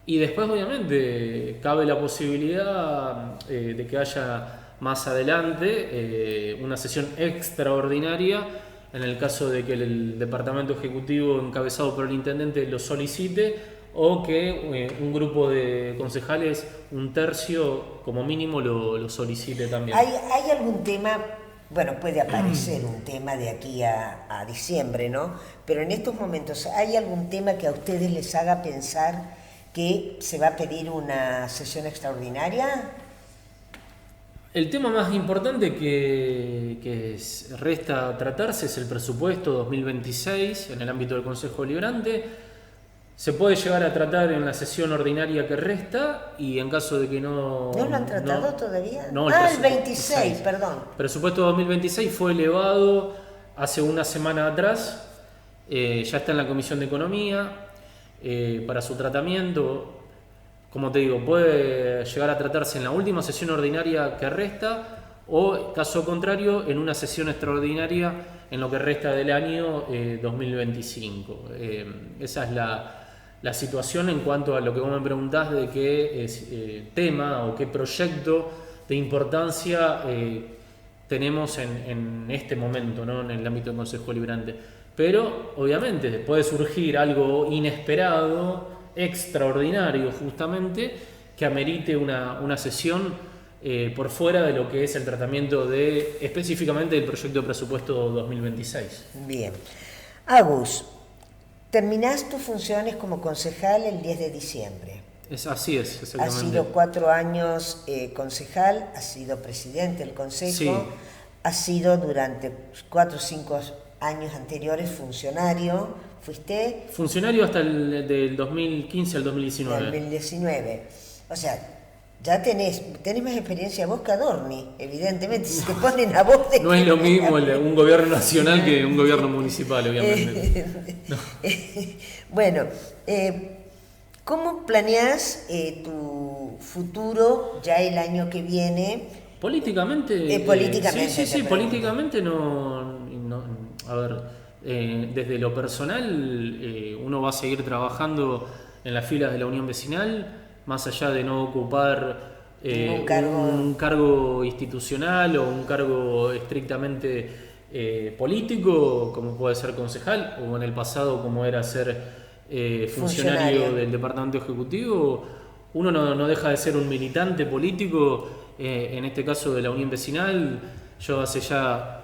Y después, obviamente, cabe la posibilidad de que haya más adelante una sesión extraordinaria en el caso de que el Departamento Ejecutivo encabezado por el Intendente lo solicite, o que un grupo de concejales, 1/3 como mínimo, lo solicite también. ¿Hay algún tema? Bueno, puede aparecer un tema de aquí a diciembre, ¿no? Pero en estos momentos, ¿hay algún tema que a ustedes les haga pensar que se va a pedir una sesión extraordinaria? El tema más importante que resta tratarse es el presupuesto 2026 en el ámbito del Consejo Deliberante. Se puede llegar a tratar en la sesión ordinaria que resta, y en caso de que no... ¿No lo han tratado todavía? No, el 26, perdón. El presupuesto 2026 fue elevado hace una semana atrás, ya está en la Comisión de Economía para su tratamiento. Como te digo, puede llegar a tratarse en la última sesión ordinaria que resta, o, caso contrario, en una sesión extraordinaria en lo que resta del año 2025. Esa es la situación en cuanto a lo que vos me preguntás de qué tema o qué proyecto de importancia tenemos en este momento, ¿no? En el ámbito del Consejo Deliberante. Pero, obviamente, puede surgir algo inesperado, extraordinario justamente, que amerite una sesión por fuera de lo que es el tratamiento específicamente del proyecto de presupuesto 2026. Bien. Agus, terminás tus funciones como concejal el 10 de diciembre. Así es, exactamente. Has sido 4 años concejal, has sido presidente del consejo, sí. Has sido durante 4 o 5 años anteriores funcionario. ¿Fuiste? Funcionario hasta del 2015 al 2019. 2019. O sea, ya tenés más experiencia vos que Adorni, evidentemente. Si te ponen a vos... No es lo mismo un gobierno nacional que un gobierno municipal, obviamente. No. Bueno, ¿cómo planeás tu futuro ya el año que viene? Políticamente. Políticamente. Sí, políticamente no. A ver, desde lo personal, uno va a seguir trabajando en las filas de la Unión Vecinal, más allá de no ocupar un cargo institucional o un cargo estrictamente político, como puede ser concejal, o en el pasado como era ser funcionario del Departamento Ejecutivo. Uno no deja de ser un militante político, en este caso de la Unión Vecinal. Yo hace ya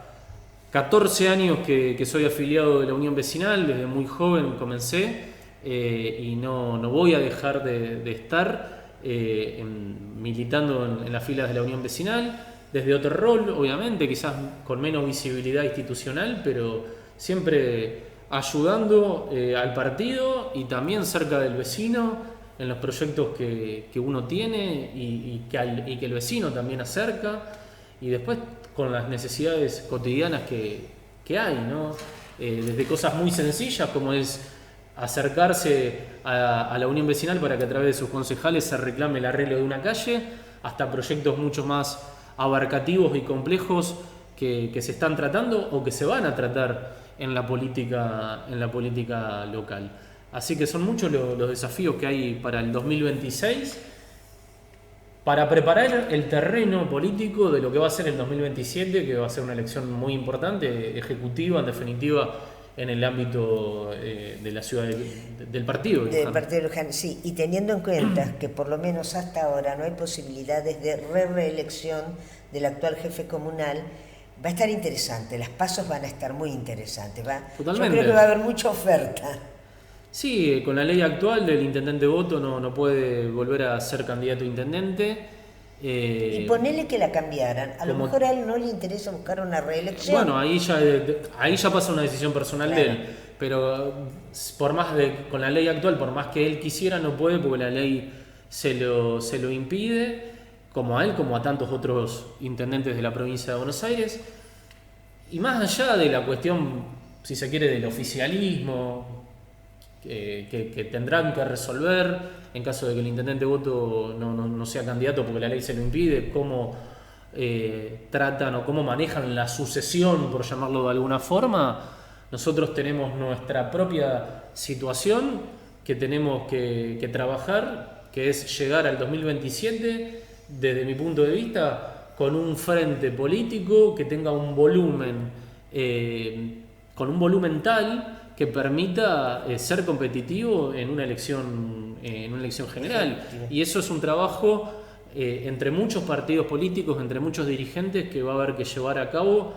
14 años que soy afiliado de la Unión Vecinal, desde muy joven comencé, y no voy a dejar de estar militando en las filas de la Unión Vecinal, desde otro rol, obviamente, quizás con menos visibilidad institucional, pero siempre ayudando al partido y también cerca del vecino, en los proyectos que uno tiene y que el vecino también acerca, y después con las necesidades cotidianas que hay, ¿no? Desde cosas muy sencillas como es acercarse a la Unión Vecinal para que a través de sus concejales se reclame el arreglo de una calle, hasta proyectos mucho más abarcativos y complejos que se están tratando o que se van a tratar en la política local. Así que son muchos los desafíos que hay para el 2026 para preparar el terreno político de lo que va a ser el 2027, que va a ser una elección muy importante, ejecutiva, en definitiva, en el ámbito de la ciudad del partido. Del partido de Luján, sí, y teniendo en cuenta que por lo menos hasta ahora no hay posibilidades de reelección del actual jefe comunal, va a estar interesante, las pasos van a estar muy interesantes. Totalmente. Yo creo que va a haber mucha oferta. Sí, con la ley actual el intendente voto no puede volver a ser candidato a intendente. Y ponele que la cambiaran, a lo mejor a él no le interesa buscar una reelección. Bueno, ahí ya pasa una decisión personal Claro. de él, pero con la ley actual, por más que él quisiera, no puede porque la ley se lo impide, como a él, como a tantos otros intendentes de la provincia de Buenos Aires. Y más allá de la cuestión, si se quiere, del oficialismo, que tendrán que resolver en caso de que el intendente voto no sea candidato porque la ley se lo impide, cómo tratan o cómo manejan la sucesión, por llamarlo de alguna forma. Nosotros tenemos nuestra propia situación que tenemos que trabajar, que es llegar al 2027, desde mi punto de vista, con un frente político que tenga un volumen, con un volumen tal que permita ser competitivo en una elección general. Y eso es un trabajo entre muchos partidos políticos, entre muchos dirigentes, que va a haber que llevar a cabo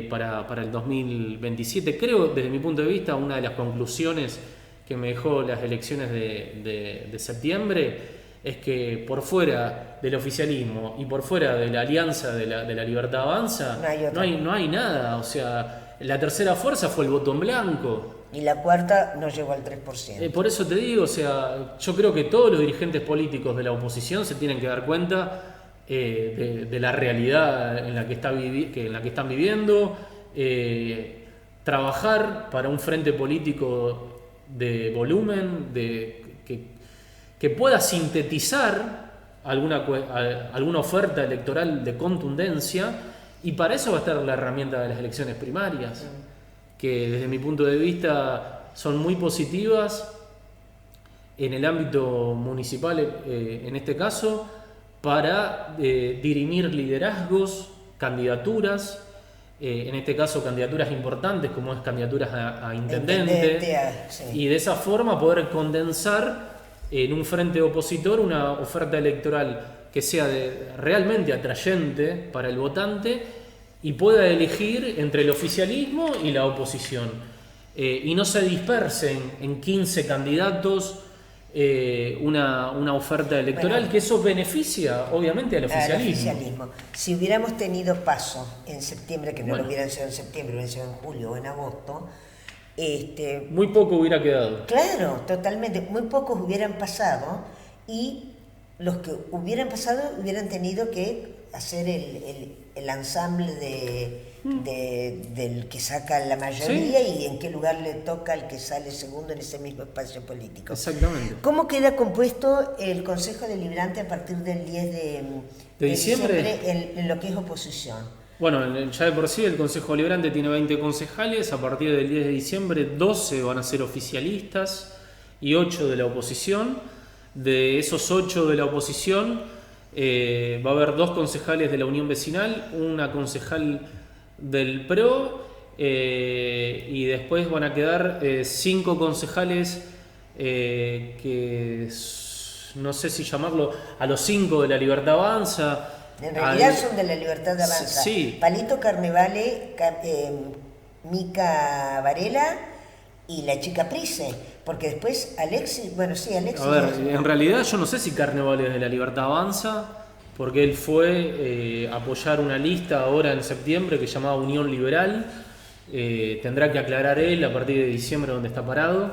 para el 2027. Creo, desde mi punto de vista, una de las conclusiones que me dejó las elecciones de septiembre es que por fuera del oficialismo y por fuera de la alianza de la Libertad Avanza no hay nada. O sea, la tercera fuerza fue el voto en blanco. Y la cuarta no llegó al 3%. Por eso te digo, o sea, yo creo que todos los dirigentes políticos de la oposición se tienen que dar cuenta de la realidad en la que están viviendo, trabajar para un frente político de volumen, que pueda sintetizar alguna oferta electoral de contundencia, y para eso va a estar la herramienta de las elecciones primarias, que desde mi punto de vista son muy positivas en el ámbito municipal, en este caso, para dirimir liderazgos, candidaturas, en este caso candidaturas importantes como es candidaturas a intendente, sí. Y de esa forma poder condensar en un frente opositor una oferta electoral que sea realmente atrayente para el votante y pueda elegir entre el oficialismo y la oposición, y no se dispersen en 15 candidatos una oferta electoral, bueno, que eso beneficia obviamente al oficialismo. Si hubiéramos tenido paso en septiembre, que no lo hubieran sido en septiembre, lo hubieran sido en julio o en agosto, muy poco hubiera quedado. Claro, totalmente, muy pocos hubieran pasado, y los que hubieran pasado hubieran tenido que hacer el ensamble del que saca la mayoría, ¿sí? Y en qué lugar le toca al que sale segundo en ese mismo espacio político. Exactamente. ¿Cómo queda compuesto el Consejo Deliberante a partir del 10 de diciembre en lo que es oposición? Bueno, ya de por sí el Consejo Deliberante tiene 20 concejales. A partir del 10 de diciembre 12 van a ser oficialistas y 8 de la oposición. De esos 8 de la oposición va a haber 2 concejales de la Unión Vecinal, una concejal del PRO, y después van a quedar 5 concejales que no sé si llamarlo a los 5 de la Libertad Avanza. En realidad son de la Libertad Avanza. Sí. Palito Carnevale, Mica Varela y la chica Price, porque después Alexis. A ver, en realidad yo no sé si Carnevale es de la Libertad Avanza, porque él fue a apoyar una lista ahora en septiembre que se llamaba Unión Liberal. Tendrá que aclarar él a partir de diciembre dónde está parado.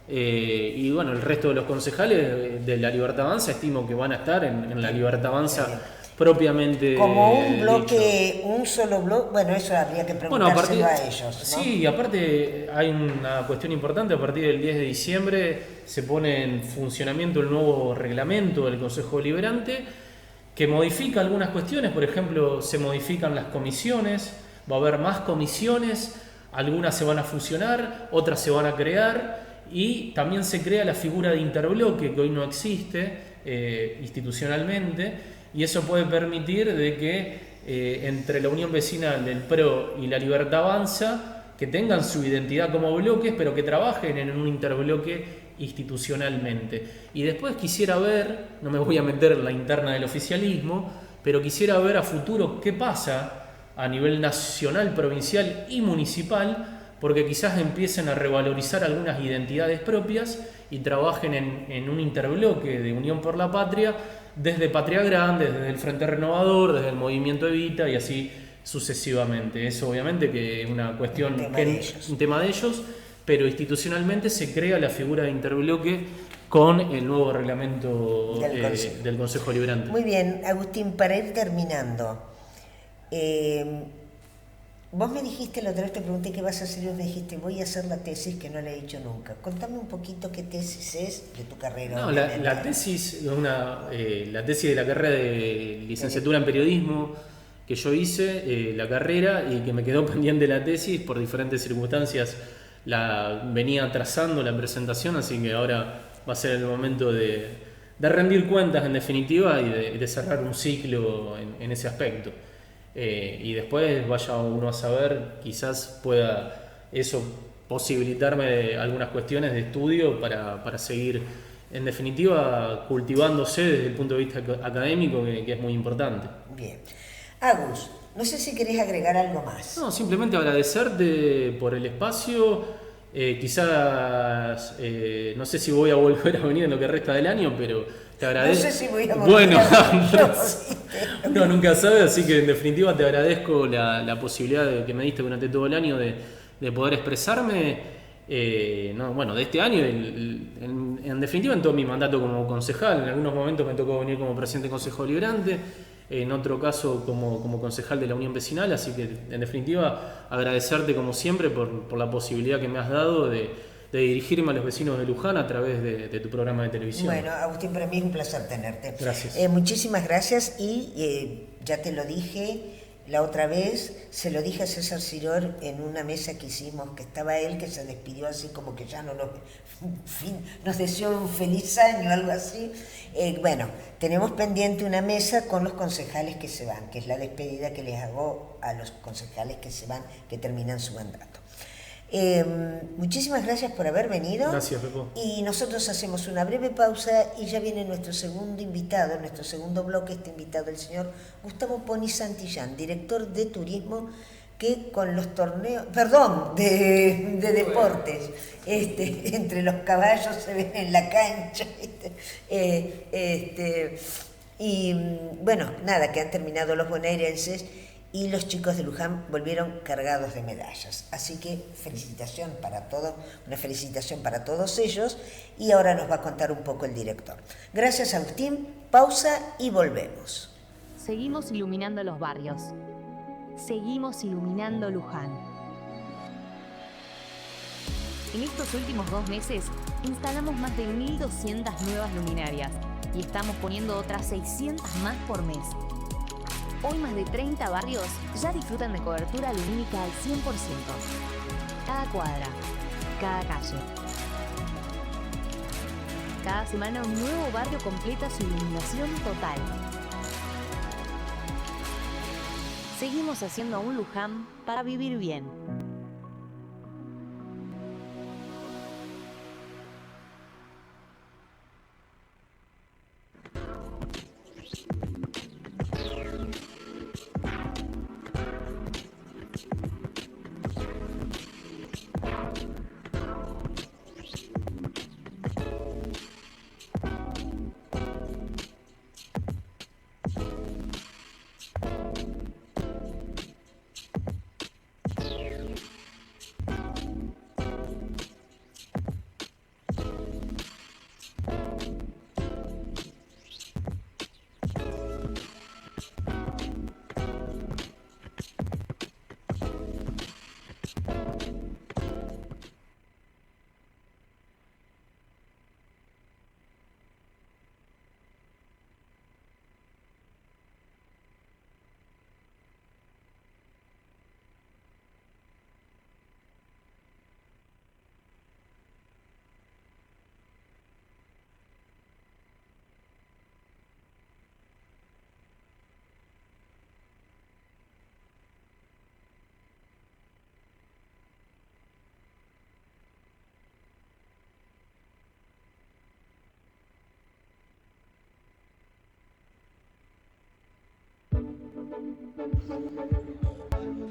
Y bueno, el resto de los concejales de la Libertad Avanza estimo que van a estar en la Libertad Avanza propiamente como un bloque, dicho. Un solo bloque. Bueno, eso habría que preguntárselo a ellos, ¿no? Sí, y aparte hay una cuestión importante. A partir del 10 de diciembre se pone en funcionamiento el nuevo reglamento del Consejo Deliberante, que modifica algunas cuestiones. Por ejemplo, se modifican las comisiones, va a haber más comisiones, algunas se van a fusionar, otras se van a crear, y también se crea la figura de interbloque, que hoy no existe institucionalmente, y eso puede permitir de que entre la Unión Vecinal del PRO y la Libertad Avanza que tengan su identidad como bloques, pero que trabajen en un interbloque institucionalmente. Y después quisiera ver, no me voy a meter en la interna del oficialismo, pero quisiera ver a futuro qué pasa a nivel nacional, provincial y municipal, porque quizás empiecen a revalorizar algunas identidades propias y trabajen en un interbloque de Unión por la Patria, desde Patria Grande, desde el Frente Renovador, desde el Movimiento Evita y así sucesivamente. Eso obviamente que es una cuestión, un tema de ellos, pero institucionalmente se crea la figura de interbloque con el nuevo reglamento del Consejo Liberante. Muy bien, Agustín, para ir terminando, vos me dijiste la otra vez, te pregunté qué vas a hacer y vos me dijiste voy a hacer la tesis que no la he hecho nunca. Contame un poquito qué tesis es de tu carrera. No, la tesis es la tesis de la carrera de licenciatura en periodismo que yo hice, la carrera, y que me quedó pendiente la tesis por diferentes circunstancias. La venía trazando la presentación, así que ahora va a ser el momento de rendir cuentas en definitiva y de cerrar un ciclo en ese aspecto. Y después vaya uno a saber, quizás pueda eso posibilitarme algunas cuestiones de estudio para seguir, en definitiva, cultivándose desde el punto de vista académico, que es muy importante. Bien. Agus, no sé si querés agregar algo más. No, simplemente agradecerte por el espacio. Quizás, no sé si voy a volver a venir en lo que resta del año, pero te agradezco. No sé si voy a volver bueno, a uno nunca sabe, así que en definitiva te agradezco la posibilidad que me diste durante todo el año de poder expresarme. De este año, en definitiva en todo mi mandato como concejal. En algunos momentos me tocó venir como presidente del Consejo Liberante, en otro caso como concejal de la Unión Vecinal, así que en definitiva agradecerte como siempre por la posibilidad que me has dado de dirigirme a los vecinos de Luján a través de tu programa de televisión. Bueno, Agustín, para mí es un placer tenerte. Gracias. Muchísimas gracias y ya te lo dije la otra vez, se lo dije a César Siror en una mesa que hicimos, que estaba él, que se despidió así como que ya no nos deseó un feliz año, algo así. Bueno, tenemos pendiente una mesa con los concejales que se van, que es la despedida que les hago a los concejales que se van, que terminan su mandato. Muchísimas gracias por haber venido. Gracias, Pepo. Y nosotros hacemos una breve pausa y ya viene nuestro segundo invitado, nuestro segundo bloque. Este invitado, el señor Gustavo Poni Santillán, director de turismo, que con los torneos, de deportes, entre los caballos se ven en la cancha, y bueno, nada, que han terminado los bonaerenses y los chicos de Luján volvieron cargados de medallas. Así que felicitación para todos, una felicitación para todos ellos, y ahora nos va a contar un poco el director. Gracias, Agustín. Pausa y volvemos. Seguimos iluminando los barrios. Seguimos iluminando Luján. En estos últimos 2 meses instalamos más de 1.200 nuevas luminarias y estamos poniendo otras 600 más por mes. Hoy más de 30 barrios ya disfrutan de cobertura lumínica al 100%. Cada cuadra, cada calle. Cada semana un nuevo barrio completa su iluminación total. Seguimos haciendo a un Luján para vivir bien.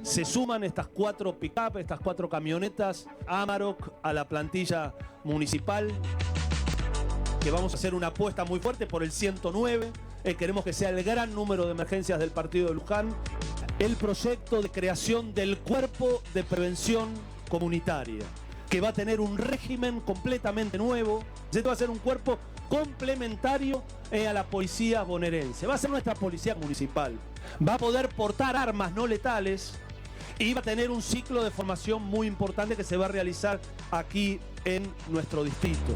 Se suman estas 4 pick-up, estas 4 camionetas Amarok a la plantilla municipal, que vamos a hacer una apuesta muy fuerte por el 109. Queremos que sea el gran número de emergencias del partido de Luján. El proyecto de creación del Cuerpo de Prevención Comunitaria, que va a tener un régimen completamente nuevo. Esto va a ser un cuerpo complementario a la policía bonaerense. Va a ser nuestra policía municipal. Va a poder portar armas no letales y va a tener un ciclo de formación muy importante que se va a realizar aquí en nuestro distrito.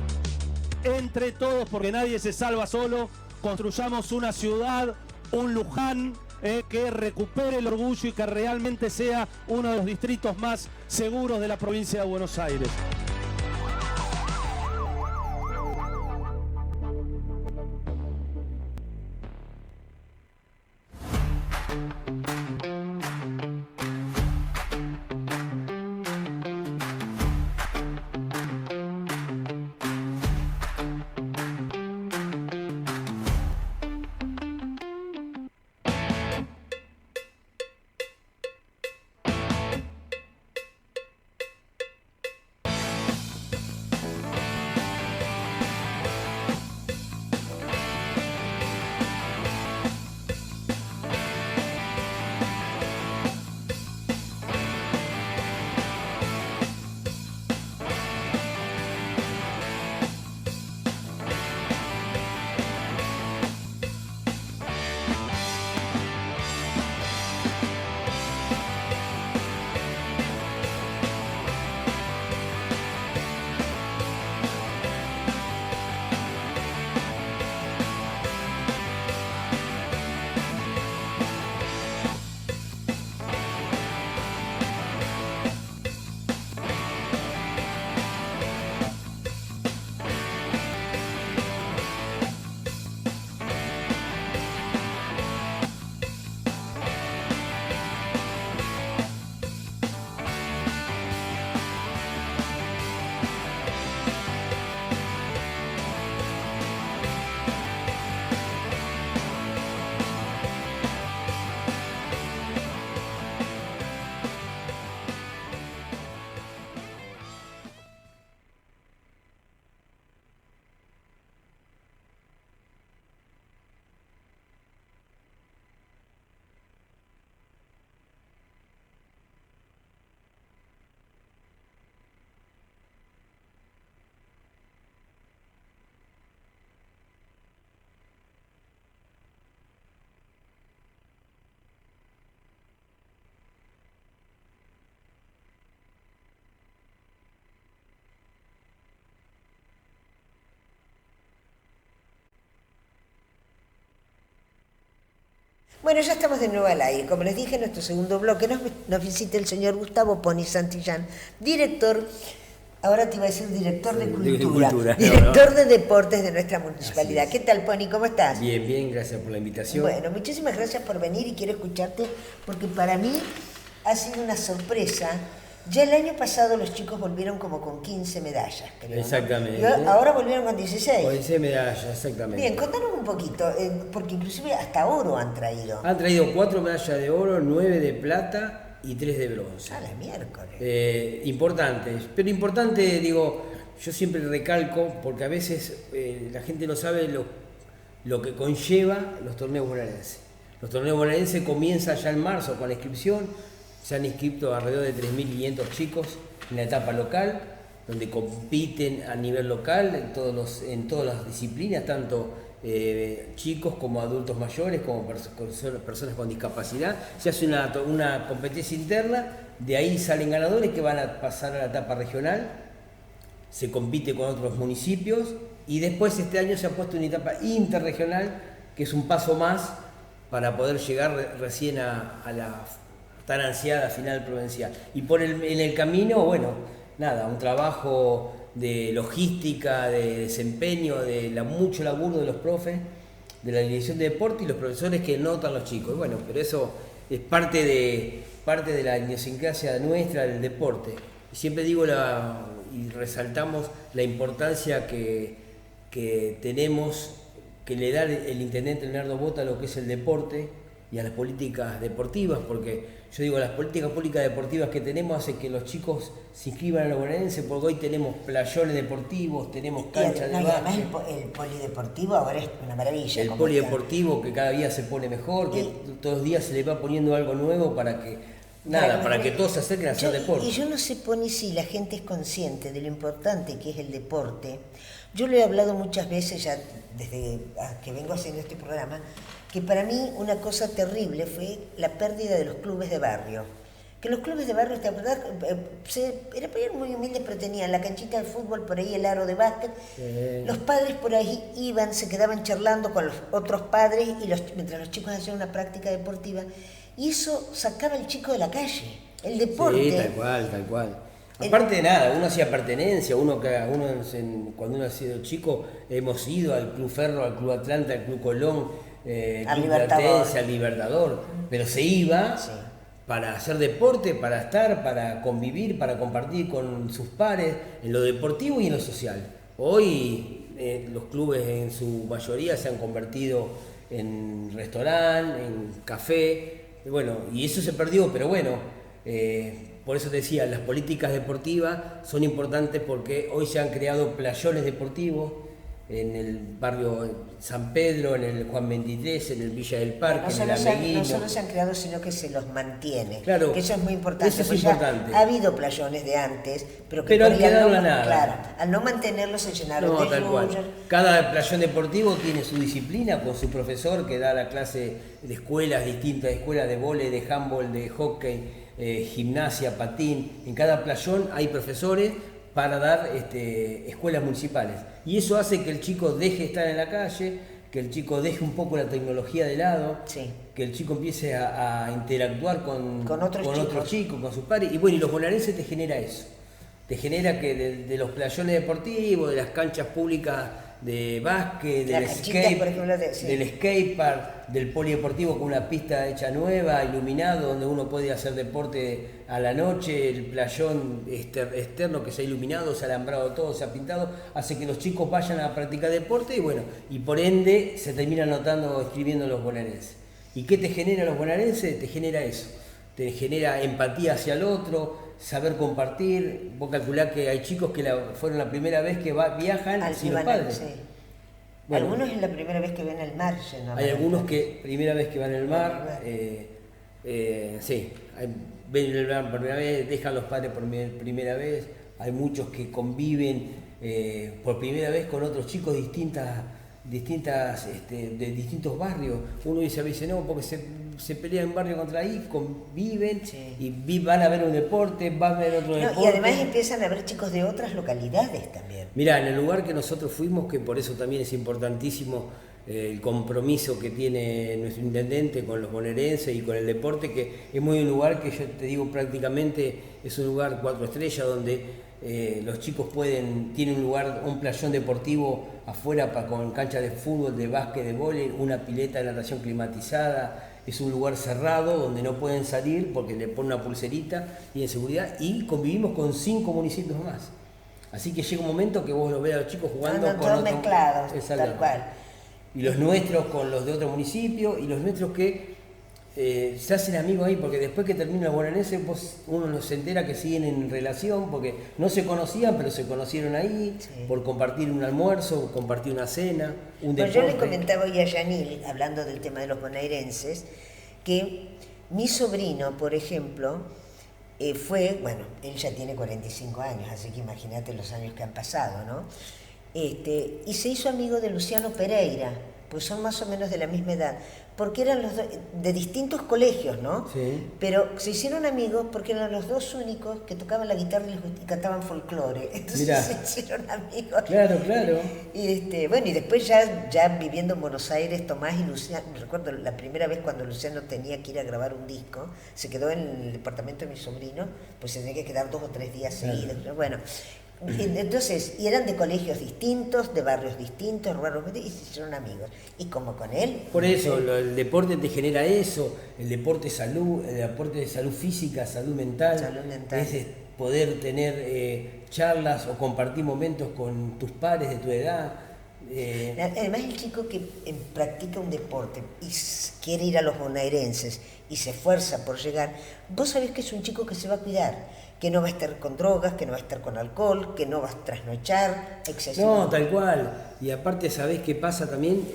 Entre todos, porque nadie se salva solo, construyamos una ciudad, un Luján, que recupere el orgullo y que realmente sea uno de los distritos más seguros de la provincia de Buenos Aires. Bueno, ya estamos de nuevo al aire. Como les dije, en nuestro segundo bloque nos visita el señor Gustavo Poni Santillán, director, ahora te iba a decir director de cultura, director de deportes de nuestra municipalidad. ¿Qué tal, Poni? ¿Cómo estás? Bien, bien, gracias por la invitación. Bueno, muchísimas gracias por venir y quiero escucharte porque para mí ha sido una sorpresa. Ya el año pasado los chicos volvieron como con 15 medallas, creo, exactamente. ¿no? Y ahora volvieron con 16. Con 16 medallas, exactamente. Bien, contanos un poquito, porque inclusive hasta oro han traído. Han traído 4 medallas de oro, 9 de plata y 3 de bronce. Ah, la miércoles. Importantes, pero importante, digo, yo siempre recalco, porque a veces la gente no sabe lo que conlleva los torneos bonaerenses. Los torneos bonaerenses comienzan ya en marzo con la inscripción. Se han inscrito alrededor de 3.500 chicos en la etapa local, donde compiten a nivel local en todas las disciplinas, tanto chicos como adultos mayores, como personas con discapacidad. Se hace una competencia interna, de ahí salen ganadores que van a pasar a la etapa regional, se compite con otros municipios y después este año se ha puesto una etapa interregional, que es un paso más para poder llegar recién a la tan ansiada final provincial. Y en el camino, bueno, nada, un trabajo de logística, de desempeño, mucho laburo de los profes, de la dirección de deporte y los profesores que notan los chicos. Y bueno, pero eso es parte de la idiosincrasia nuestra del deporte. Y siempre digo y resaltamos la importancia que tenemos, que le da el intendente Leonardo Bota a lo que es el deporte, y a las políticas deportivas, porque yo digo, las políticas públicas deportivas que tenemos hacen que los chicos se inscriban a la bonaerense, porque hoy tenemos playones deportivos, tenemos canchas de y además básquet. el polideportivo ahora es una maravilla. El como polideportivo que cada día se pone mejor, que todos los días se le va poniendo algo nuevo para que, para que todos se acerquen a hacer deporte. Y yo no sé, Pony, si la gente es consciente de lo importante que es el deporte. Yo lo he hablado muchas veces ya desde que vengo haciendo este programa, que para mí una cosa terrible fue la pérdida de los clubes de barrio. Que los clubes de barrio, ¿verdad? Eran muy humildes, pero tenían la canchita de fútbol, por ahí el aro de básquet. Los padres por ahí iban, se quedaban charlando con los otros padres mientras los chicos hacían una práctica deportiva. Y eso sacaba al chico de la calle, el deporte. Sí, tal cual. Aparte de nada, uno hacía pertenencia, cuando uno ha sido chico, hemos ido al Club Ferro, al Club Atlanta, al Club Colón, al Libertador. Al Libertador, pero se iba para hacer deporte, para estar, para convivir, para compartir con sus pares, en lo deportivo y en lo social. Hoy los clubes en su mayoría se han convertido en restaurante, en café, y eso se perdió, pero por eso te decía, las políticas deportivas son importantes porque hoy se han creado playones deportivos en el barrio San Pedro, en el Juan 23, en el Villa del Parque, en el Ameguino. No solo se han creado, sino que se los mantiene. Claro, que eso es muy importante. Eso es importante. Ha habido playones de antes, pero han quedado en la nada. Claro, al no mantenerlos se llenaron de tal cual. Cada playón deportivo tiene su disciplina con su profesor que da la clase de escuelas distintas, escuelas de vóley, de handball, de hockey, gimnasia, patín. En cada playón hay profesores para dar escuelas municipales. Y eso hace que el chico deje de estar en la calle, que el chico deje un poco la tecnología de lado, que el chico empiece a interactuar con otros chicos, con sus pares. Y los bonaerenses te genera eso. Te genera que de los playones deportivos, de las canchas públicas de básquet, del skatepark, del polideportivo con una pista hecha nueva, iluminado, donde uno puede hacer deporte a la noche, el playón externo que se ha iluminado, se ha alambrado todo, se ha pintado, hace que los chicos vayan a practicar deporte y por ende se terminan escribiendo los bonaerenses. ¿Y qué te genera los bonaerenses? Te genera eso, te genera empatía hacia el otro, saber compartir. Vos calculás que hay chicos que fueron la primera vez que viajan sin los padres. Algunos es la primera vez que ven el mar. Hay algunos que primera vez que van al mar, ven el mar por primera vez, dejan los padres por primera vez. Hay muchos que conviven por primera vez con otros chicos de distintos barrios. Uno dice a veces no, porque se pelean en barrio contra ahí, conviven y van a ver un deporte, van a ver otro deporte. Y además empiezan a ver chicos de otras localidades también. Mirá, en el lugar que nosotros fuimos, que por eso también es importantísimo el compromiso que tiene nuestro intendente con los bonaerenses y con el deporte, que es muy un lugar que yo te digo prácticamente es un lugar 4 estrellas donde los chicos tienen un playón deportivo afuera con cancha de fútbol, de básquet, de vóley, una pileta de natación climatizada. Es un lugar cerrado donde no pueden salir porque le ponen una pulserita y en seguridad, y convivimos con 5 municipios más. Así que llega un momento que vos los ves a los chicos jugando con todos mezclados, tal cual. Y los nuestros con los de otro municipio, y los nuestros que se hacen amigos ahí, porque después que termina el bonaerense uno se entera que siguen en relación, porque no se conocían, pero se conocieron ahí, por compartir un almuerzo, compartir una cena, un deporte. Yo le comentaba hoy a Yanil, hablando del tema de los bonaerenses, que mi sobrino, por ejemplo, él ya tiene 45 años, así que imagínate los años que han pasado, ¿no? Y se hizo amigo de Luciano Pereira, pues son más o menos de la misma edad, porque eran los dos de distintos colegios, ¿no? Sí. Pero se hicieron amigos porque eran los dos únicos que tocaban la guitarra y cantaban folclore. Entonces se hicieron amigos. Claro. Y después ya viviendo en Buenos Aires, Tomás y Luciano, recuerdo la primera vez cuando Luciano tenía que ir a grabar un disco, se quedó en el departamento de mi sobrino, pues se tenía que quedar 2 o 3 días seguidos. Bueno, entonces, y eran de colegios distintos, de barrios distintos, y se hicieron amigos. Y como con él... Por eso, el deporte te genera eso, el deporte de salud física, salud mental. Es poder tener charlas o compartir momentos con tus pares de tu edad. Además, el chico que practica un deporte y quiere ir a los bonaerenses y se esfuerza por llegar, vos sabés que es un chico que se va a cuidar, que no va a estar con drogas, que no va a estar con alcohol, que no va a trasnochar excesivamente. No, tal cual. Y aparte, ¿sabés qué pasa también?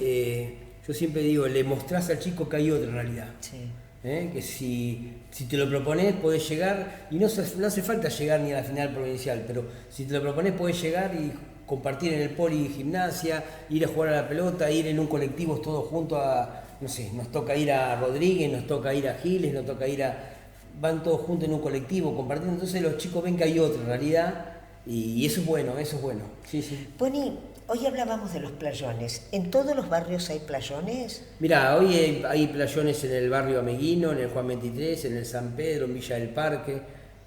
Yo siempre digo, le mostrás al chico que hay otra realidad. Sí. Que si te lo propones podés llegar, y no hace falta llegar ni a la final provincial, pero si te lo propones podés llegar y compartir en el poli gimnasia, ir a jugar a la pelota, ir en un colectivo todos juntos a, no sé, nos toca ir a Rodríguez, nos toca ir a Giles, nos toca ir a... Van todos juntos en un colectivo compartiendo, entonces los chicos ven que hay otra realidad y eso es bueno, eso es bueno. Sí, sí. Pony, hoy hablábamos de los playones. ¿En todos los barrios hay playones? Mirá, hoy hay playones en el barrio Ameguino, en el Juan 23, en el San Pedro, en Villa del Parque.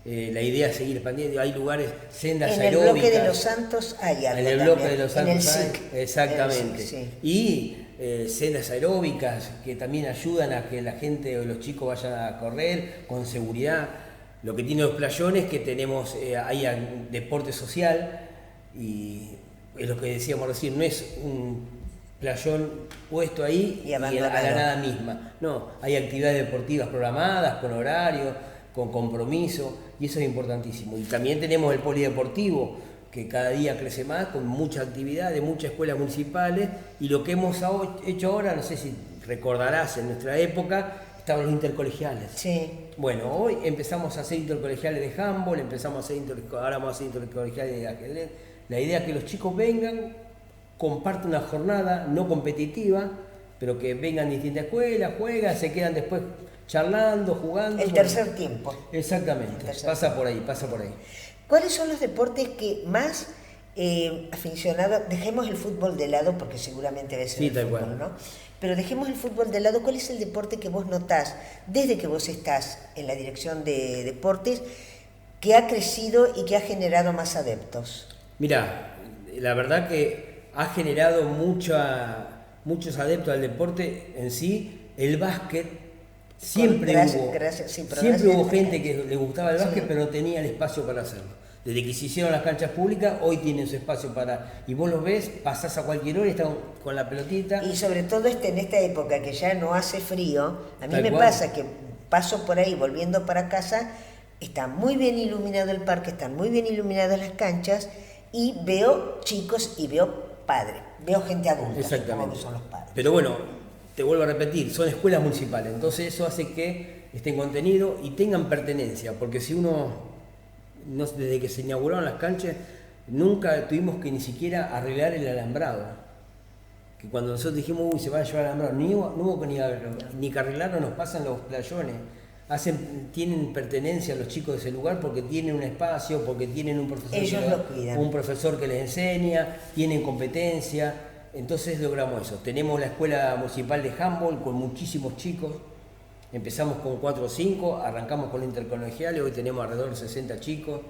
La idea es seguir expandiendo, hay lugares, sendas aeróbicas. En el bloque de los Santos hay algo. En el también. bloque de los Santos en el hay, SIC. exactamente. Sí. Y sendas aeróbicas que también ayudan a que la gente o los chicos vayan a correr con seguridad. Lo que tiene los playones es que tenemos, hay deporte social y es lo que decíamos recién, no es un playón puesto ahí y a la nada misma. No, hay actividades deportivas programadas, con horario, con compromiso, y eso es importantísimo. Y también tenemos el polideportivo, que cada día crece más, con mucha actividad de muchas escuelas municipales, y lo que hemos hecho ahora, no sé si recordarás, en nuestra época, estaban los intercolegiales. Sí. Bueno, hoy empezamos a hacer intercolegiales de handball, ahora vamos a hacer intercolegiales de ajedrez. La idea es que los chicos vengan, compartan una jornada no competitiva, pero que vengan de distintas escuelas, juegan, se quedan después charlando, jugando. El tercer tiempo. Exactamente, pasa por ahí. ¿Cuáles son los deportes que más aficionados, dejemos el fútbol de lado porque seguramente debe ser el fútbol, ¿no? Pero dejemos el fútbol de lado, ¿cuál es el deporte que vos notás desde que vos estás en la dirección de deportes que ha crecido y que ha generado más adeptos? Mirá, la verdad que ha generado muchos adeptos al deporte en sí. El básquet, siempre hubo gente que le gustaba el básquet, pero no tenía el espacio para hacerlo. Desde que se hicieron las canchas públicas, hoy tienen su espacio para... Y vos los ves, pasás a cualquier hora y están con la pelotita. Y sobre todo en esta época que ya no hace frío, a mí me pasa que paso por ahí volviendo para casa, está muy bien iluminado el parque, están muy bien iluminadas las canchas y veo chicos y veo padres, veo gente adulta. Exactamente. Son los padres. Pero bueno, te vuelvo a repetir, son escuelas municipales, entonces eso hace que estén contenido y tengan pertenencia, porque si uno... desde que se inauguraron las canchas, nunca tuvimos que ni siquiera arreglar el alambrado. Que cuando nosotros dijimos, uy, se va a llevar el alambrado, no hubo que ni que arreglarlo, nos pasan los playones. Tienen pertenencia a los chicos de ese lugar porque tienen un espacio, porque tienen un profesor que les enseña, tienen competencia. Entonces logramos eso. Tenemos la escuela municipal de handball con muchísimos chicos. Empezamos con 4 o 5, arrancamos con intercolegiales, hoy tenemos alrededor de 60 chicos.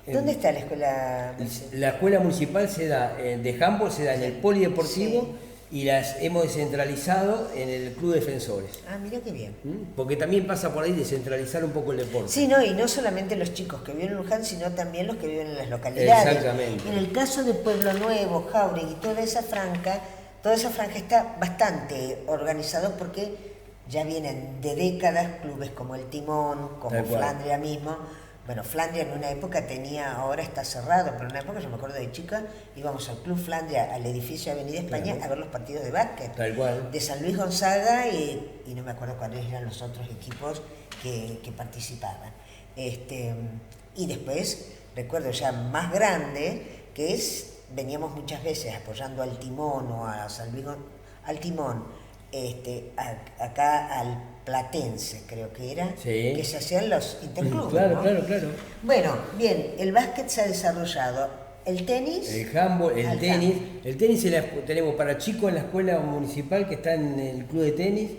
¿Dónde está la escuela? La escuela municipal se da de handball, se da en el polideportivo y las hemos descentralizado en el Club Defensores. Ah, mira qué bien. Porque también pasa por ahí descentralizar un poco el deporte. Sí, no, y no solamente los chicos que viven en Luján, sino también los que viven en las localidades. Exactamente. En el caso de Pueblo Nuevo, Jáuregui y toda esa franja está bastante organizado porque ya vienen de décadas clubes como el Timón, como Flandria mismo. Bueno, Flandria en una época tenía, ahora está cerrado, pero en una época, yo me acuerdo de chica, íbamos al Club Flandria, al edificio Avenida España, a ver los partidos de básquet. Tal cual. De San Luis Gonzaga y no me acuerdo cuáles eran los otros equipos que participaban. Y después, recuerdo ya más grande, veníamos muchas veces apoyando al Timón o a San Luis al Timón, acá al Platense, creo que era, que se hacían los interclubes. Claro. Bueno, bien, el básquet se ha desarrollado, el tenis. El handball, el tenis. El tenis tenemos para chicos en la escuela municipal que está en el club de tenis,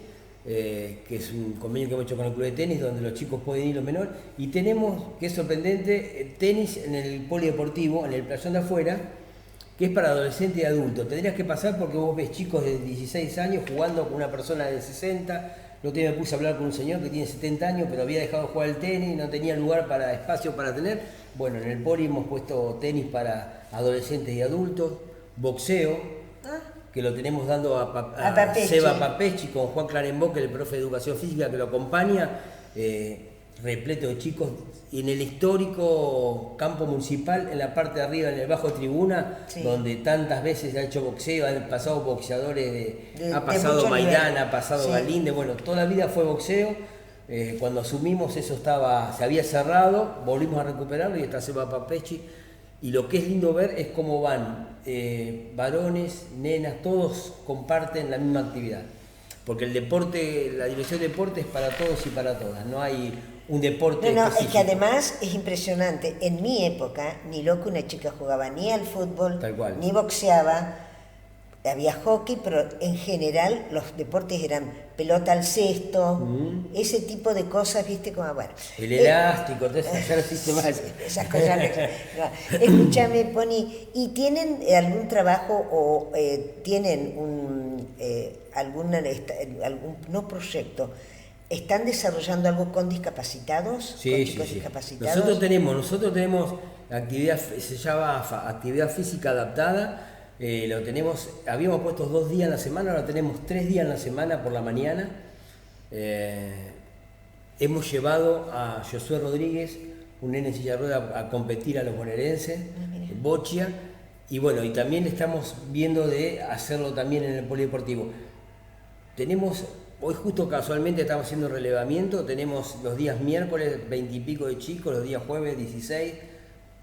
que es un convenio que hemos hecho con el club de tenis, donde los chicos pueden ir los menores. Y tenemos, que es sorprendente, tenis en el polideportivo, en el playón de afuera, que es para adolescentes y adultos. Tendrías que pasar porque vos ves chicos de 16 años jugando con una persona de 60. No me puse a hablar con un señor que tiene 70 años, pero había dejado de jugar el tenis, no tenía espacio para tener. Bueno, en el poli hemos puesto tenis para adolescentes y adultos, boxeo. que lo tenemos dando a Papechi. Seba Papechi con Juan Clarenbock, el profe de Educación Física que lo acompaña, repleto de chicos, y en el histórico campo municipal, en la parte de arriba, en el bajo tribuna, Sí. donde tantas veces ha hecho boxeo, han pasado boxeadores, De ha pasado mucho Maidana, nivel. ha pasado Sí. Galíndez, bueno, toda la vida fue boxeo. Cuando asumimos eso se había cerrado, volvimos a recuperarlo y está Seba Papechi. Y lo que es lindo ver es cómo van varones, nenas, todos comparten la misma actividad. Porque el deporte, la dirección de deporte es para todos y para todas, no hay un deporte No, es específico. que además es impresionante. En mi época, ni loco una chica jugaba ni al fútbol, Tal cual. ni boxeaba. Había hockey, pero en general los deportes eran pelota al cesto, ese tipo de cosas, viste, como bueno. El elástico, todo eso, ya no existe más. Esas cosas no. Escúchame, Pony, ¿y tienen algún trabajo o tienen algún no proyecto? ¿Están desarrollando algo con discapacitados? Sí, ¿Con sí, chicos sí. discapacitados? Nosotros tenemos actividad, se llama actividad física adaptada. Lo tenemos, habíamos puesto 2 días en la semana, ahora tenemos 3 días en la semana por la mañana. Hemos llevado a Josué Rodríguez, un nene en silla de rueda, a competir a los bonaerenses, en Bochia, y bueno, y también estamos viendo de hacerlo también en el polideportivo. Tenemos, hoy justo casualmente estamos haciendo relevamiento, tenemos los días miércoles 20 y pico de chicos, los días jueves 16,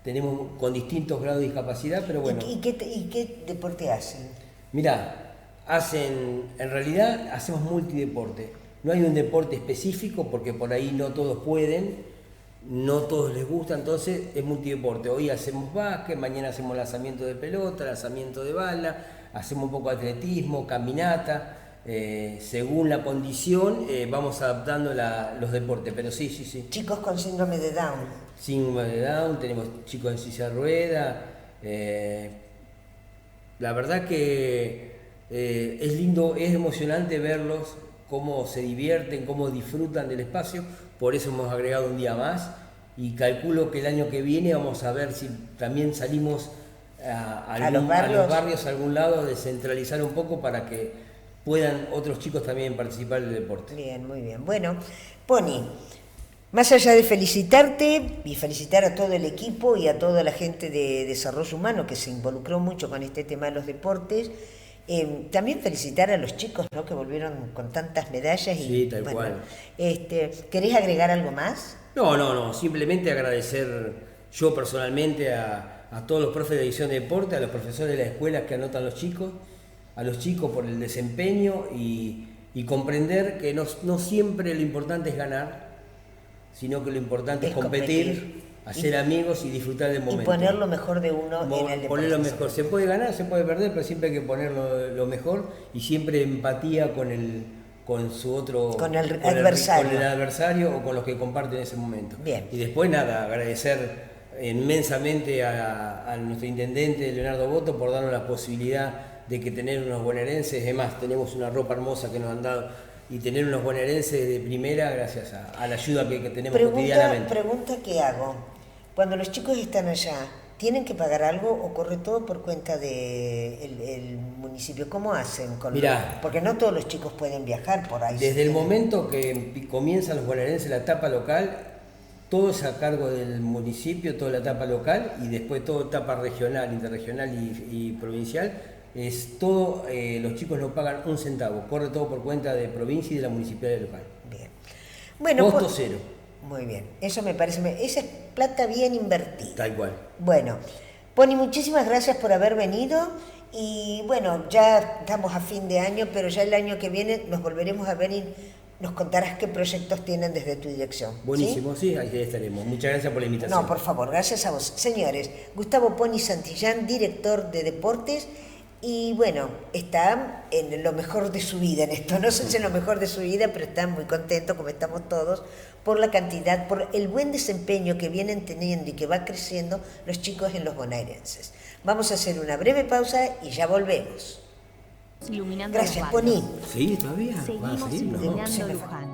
tenemos con distintos grados de discapacidad, pero bueno. ¿Y qué deporte hacen? Mirá, en realidad hacemos multideporte. No hay un deporte específico porque por ahí no todos pueden, no todos les gusta, entonces es multideporte. Hoy hacemos básquet, mañana hacemos lanzamiento de pelota, lanzamiento de bala, hacemos un poco de atletismo, caminata. Según la condición vamos adaptando los deportes, pero sí. Chicos con síndrome de Down. Síndrome de Down, tenemos chicos en silla de rueda. La verdad que es lindo, es emocionante verlos, cómo se divierten, cómo disfrutan del espacio. Por eso hemos agregado un día más y calculo que el año que viene vamos a ver si también salimos a los barrios a algún lado, descentralizar un poco para que puedan otros chicos también participar del deporte. Bien, muy bien. Bueno, Pony, más allá de felicitarte y felicitar a todo el equipo y a toda la gente de Desarrollo Humano que se involucró mucho con este tema de los deportes, también felicitar a los chicos, ¿no?, que volvieron con tantas medallas. Sí, tal cual. ¿Querés agregar algo más? No, simplemente agradecer yo personalmente a todos los profes de edición de deporte, a los profesores de las escuelas que anotan a los chicos por el desempeño y comprender que no siempre lo importante es ganar, sino que lo importante es competir, hacer amigos y disfrutar del momento. Y poner lo mejor de uno en el deporte. Poner lo mejor. Se puede ganar, se puede perder, pero siempre hay que poner lo mejor y siempre empatía con el adversario o con los que comparten ese momento. Bien. Y después nada, agradecer inmensamente a nuestro intendente Leonardo Boto por darnos la posibilidad de que tener unos bonaerenses, además tenemos una ropa hermosa que nos han dado, y tener unos bonaerenses de primera gracias a la ayuda que tenemos cotidianamente. Pregunta que hago, cuando los chicos están allá, ¿tienen que pagar algo o corre todo por cuenta del municipio? ¿Cómo hacen? Porque no todos los chicos pueden viajar por ahí. Desde el momento que comienzan los bonaerenses la etapa local, todo es a cargo del municipio, toda la etapa local, y después toda etapa regional, interregional y provincial, es todo, los chicos no pagan un centavo, corre todo por cuenta de provincia y de la municipalidad local. Bien. Bueno, costo cero. Muy bien, eso me parece, esa es plata bien invertida. Tal cual. Bueno, Pony, muchísimas gracias por haber venido y bueno, ya estamos a fin de año, pero ya el año que viene nos volveremos a ver y nos contarás qué proyectos tienen desde tu dirección. Buenísimo, sí, ahí estaremos. Muchas gracias por la invitación. No, por favor, gracias a vos. Señores, Gustavo Pony Santillán, director de Deportes, y bueno, está en lo mejor de su vida en esto, no sé si en lo mejor de su vida, pero está muy contento, como estamos todos, por la cantidad, por el buen desempeño que vienen teniendo y que va creciendo los chicos en los bonaerenses. Vamos a hacer una breve pausa y ya volvemos. Iluminando Gracias, los barrios. Pony. Sí, todavía. Seguimos iluminando Luján.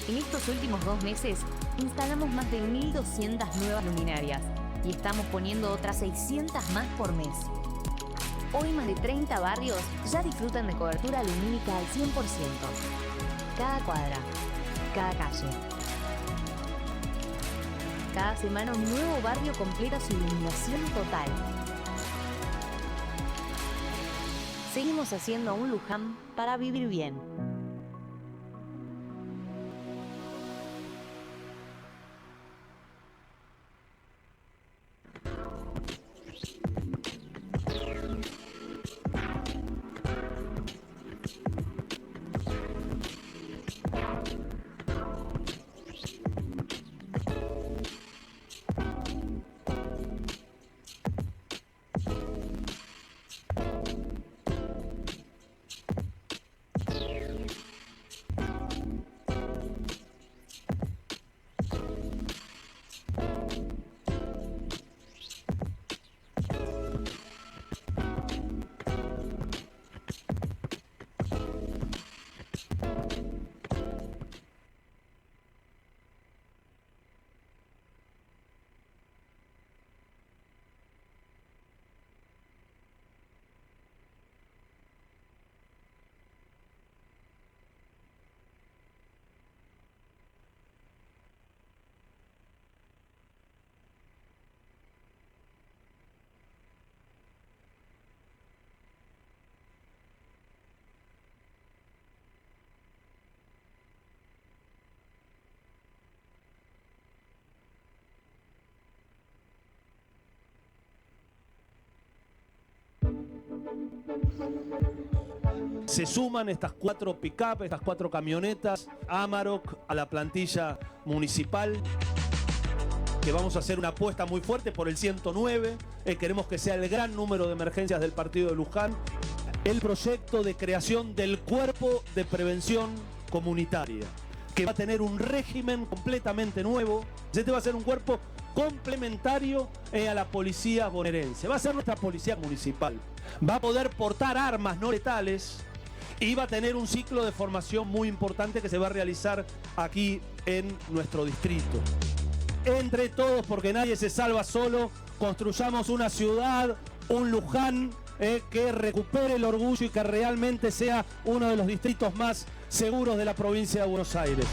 En estos últimos 2 meses instalamos más de 1.200 nuevas luminarias y estamos poniendo otras 600 más por mes. Hoy más de 30 barrios ya disfrutan de cobertura lumínica al 100%. Cada cuadra, cada calle. Cada semana un nuevo barrio completa su iluminación total. Seguimos haciendo un Luján para vivir bien. Se suman estas 4 pick-up, estas 4 camionetas Amarok a la plantilla municipal, que vamos a hacer una apuesta muy fuerte por el 109. Queremos que sea el gran número de emergencias del partido de Luján. El proyecto de creación del Cuerpo de Prevención Comunitaria, que va a tener un régimen completamente nuevo. Este va a ser un cuerpo complementario a la policía bonaerense. Va a ser nuestra policía municipal. Va a poder portar armas no letales y va a tener un ciclo de formación muy importante que se va a realizar aquí en nuestro distrito. Entre todos, porque nadie se salva solo, construyamos una ciudad, un Luján, que recupere el orgullo y que realmente sea uno de los distritos más seguros de la provincia de Buenos Aires.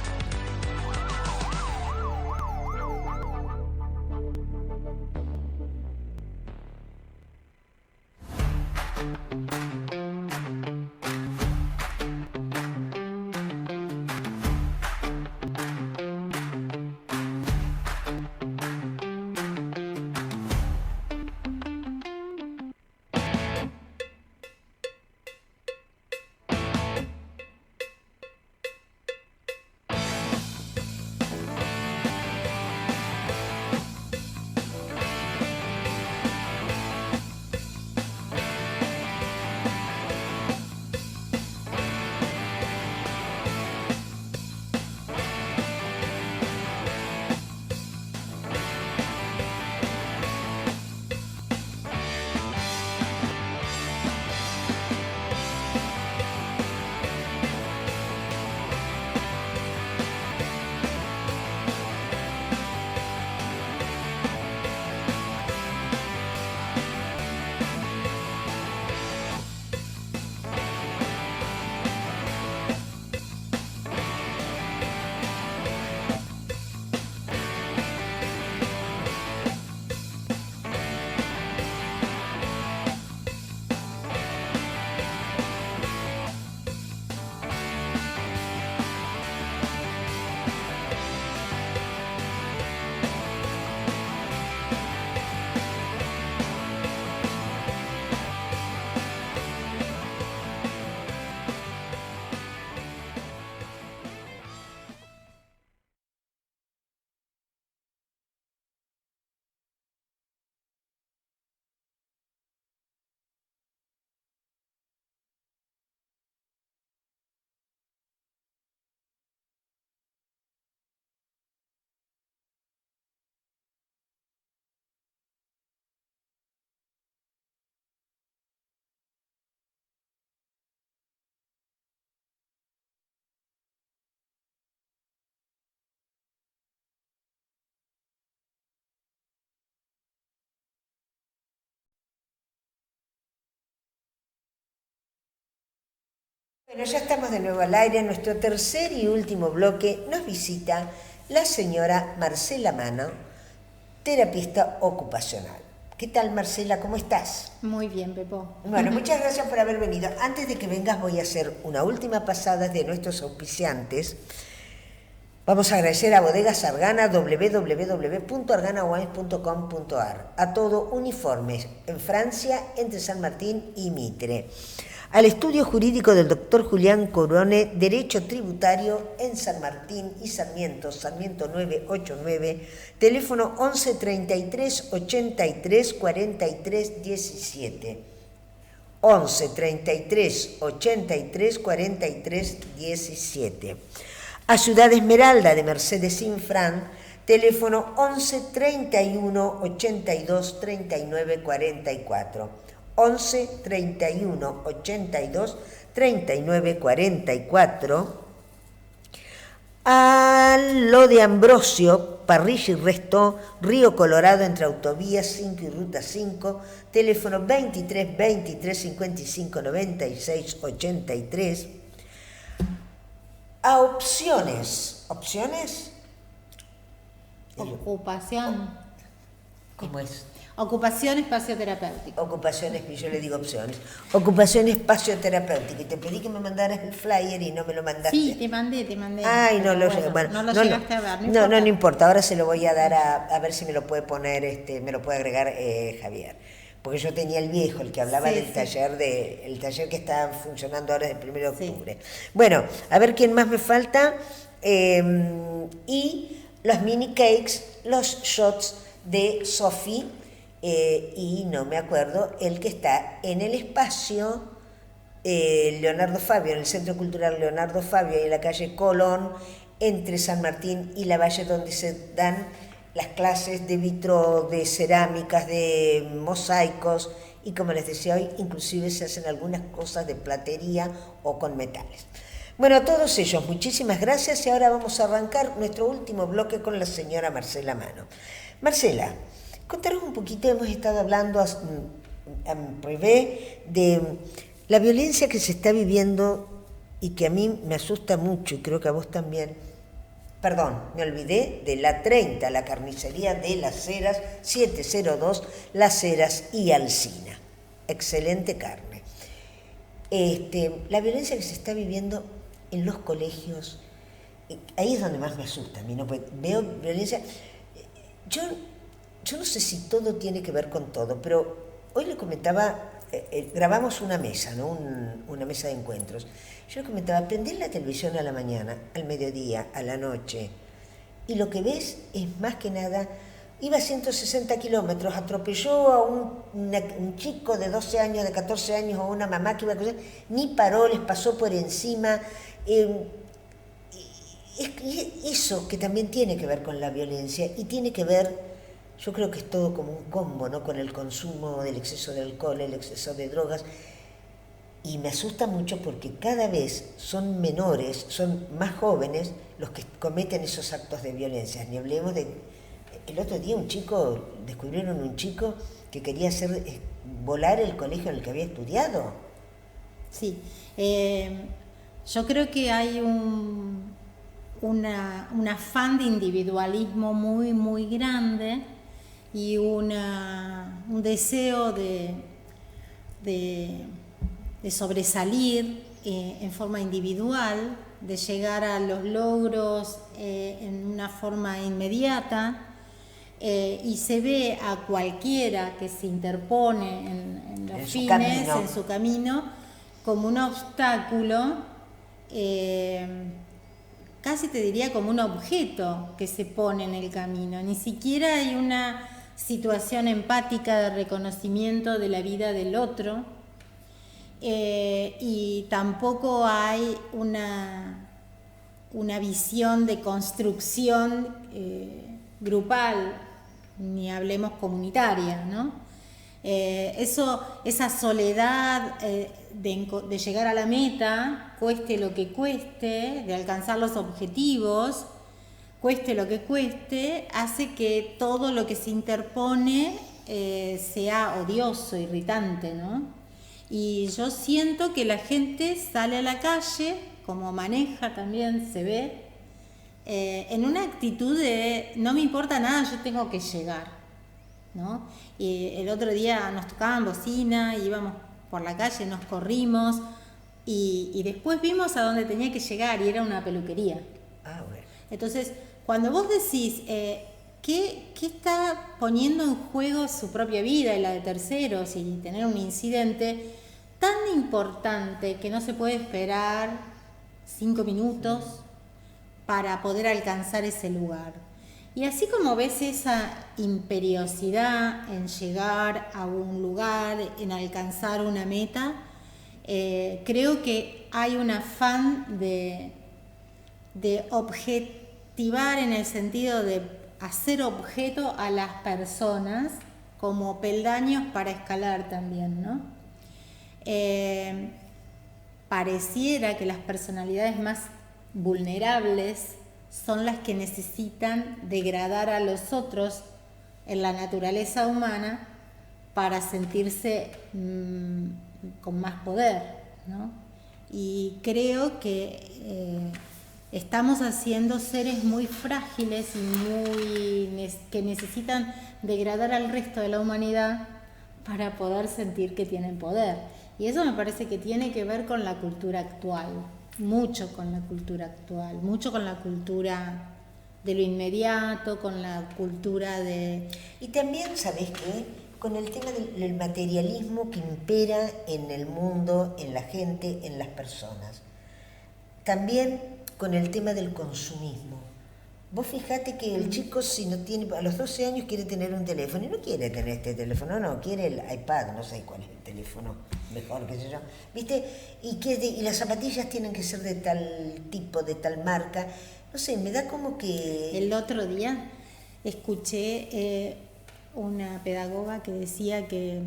Bueno, ya estamos de nuevo al aire. En nuestro tercer y último bloque nos visita la señora Marcela Mano, terapista ocupacional. ¿Qué tal, Marcela? ¿Cómo estás? Muy bien, Pepo. Bueno, muchas gracias por haber venido. Antes de que vengas voy a hacer una última pasada de nuestros auspiciantes. Vamos a agradecer a Bodegas Argana, www.arganawines.com.ar, a Todo Uniformes, en Francia, entre San Martín y Mitre, al estudio jurídico del doctor Julián Corone, Derecho Tributario en San Martín y Sarmiento 989, teléfono 11 33 83 43 17. 11 33 83 43 17. A Ciudad Esmeralda de Mercedes Infran, teléfono 11 31 82 39 44. 11 31 82 39 44. A Lo de Ambrosio, Parrilla y Resto, Río Colorado, entre Autovías 5 y Ruta 5, teléfono 23 23 55 96 83. A Opciones. ¿Opciones? Ocupación. ¿Cómo es? Ocupación espacio-terapéutico. Ocupaciones, yo le digo opciones. Ocupación espacio-terapéutico. Y te pedí que me mandaras el flyer y no me lo mandaste. Sí, te mandé. Ay, no lo bueno, bueno, no lo llegaste a ver. No importa. Ahora se lo voy a dar a ver si me lo puede poner, me lo puede agregar Javier. Porque yo tenía el viejo, el que hablaba del taller el taller que está funcionando ahora desde el 1 de octubre. Bueno, a ver quién más me falta. Y los mini cakes, los shots de Sofi, y no me acuerdo, el que está en el espacio Leonardo Fabio, en el Centro Cultural Leonardo Fabio, y en la calle Colón, entre San Martín y La Valle, donde se dan las clases de vitro, de cerámicas, de mosaicos, y como les decía hoy, inclusive se hacen algunas cosas de platería o con metales. Bueno, a todos ellos, muchísimas gracias, y ahora vamos a arrancar nuestro último bloque con la señora Marcela Mano. Marcela, contanos un poquito, hemos estado hablando en privé de la violencia que se está viviendo y que a mí me asusta mucho, y creo que a vos también. Perdón, me olvidé de la 30, la carnicería de Las Heras, 702, Las Heras y Alsina. Excelente carne. La violencia que se está viviendo en los colegios, ahí es donde más me asusta a mí, ¿no? Porque veo violencia. Yo no sé si todo tiene que ver con todo, pero hoy le comentaba, grabamos una mesa, ¿no? Una mesa de encuentros. Yo le comentaba, prendés la televisión a la mañana, al mediodía, a la noche, y lo que ves es más que nada, iba a 160 kilómetros, atropelló a un chico de 12 años, de 14 años, o una mamá que iba a cruzar, ni paró, les pasó por encima. Eso que también tiene que ver con la violencia, y tiene que ver, yo creo que es todo como un combo, ¿no? Con el consumo del exceso de alcohol, el exceso de drogas. Y me asusta mucho porque cada vez son menores, son más jóvenes los que cometen esos actos de violencia. Ni hablemos de... El otro día descubrieron un chico que quería volar el colegio en el que había estudiado. Sí, yo creo que hay un afán de individualismo muy, muy grande, y un deseo de sobresalir en forma individual, de llegar a los logros en una forma inmediata, y se ve a cualquiera que se interpone en los fines, en su camino, como un obstáculo, casi te diría como un objeto que se pone en el camino. Ni siquiera hay una situación empática de reconocimiento de la vida del otro, y tampoco hay una visión de construcción grupal, ni hablemos comunitaria, ¿no? Esa soledad de llegar a la meta, cueste lo que cueste, de alcanzar los objetivos, cueste lo que cueste, hace que todo lo que se interpone sea odioso, irritante, ¿no? Y yo siento que la gente sale a la calle, como maneja también, se ve, en una actitud de no me importa nada, yo tengo que llegar, ¿no? Y el otro día nos tocaban bocina, íbamos por la calle, nos corrimos y después vimos a dónde tenía que llegar y era una peluquería. Ah, bueno. Entonces, cuando vos decís ¿qué está poniendo en juego su propia vida y la de terceros y tener un incidente tan importante que no se puede esperar 5 minutos para poder alcanzar ese lugar? Y así como ves esa imperiosidad en llegar a un lugar, en alcanzar una meta, creo que hay un afán de objetivar en el sentido de hacer objeto a las personas como peldaños para escalar también, ¿no? Pareciera que las personalidades más vulnerables son las que necesitan degradar a los otros en la naturaleza humana para sentirse con más poder, ¿no? Y creo que estamos haciendo seres muy frágiles y que necesitan degradar al resto de la humanidad para poder sentir que tienen poder. Y eso me parece que tiene que ver con la cultura actual, mucho con la cultura actual, mucho con la cultura de lo inmediato, con la cultura de... Y también, ¿sabes qué? Con el tema del materialismo que impera en el mundo, en la gente, en las personas. También con el tema del consumismo. Vos fijate que el chico, si no tiene, a los 12 años quiere tener un teléfono, y no quiere tener este teléfono, no, quiere el iPad, no sé cuál es el teléfono mejor, qué sé yo, ¿viste? Y las zapatillas tienen que ser de tal tipo, de tal marca, no sé, me da como que... El otro día escuché una pedagoga que decía que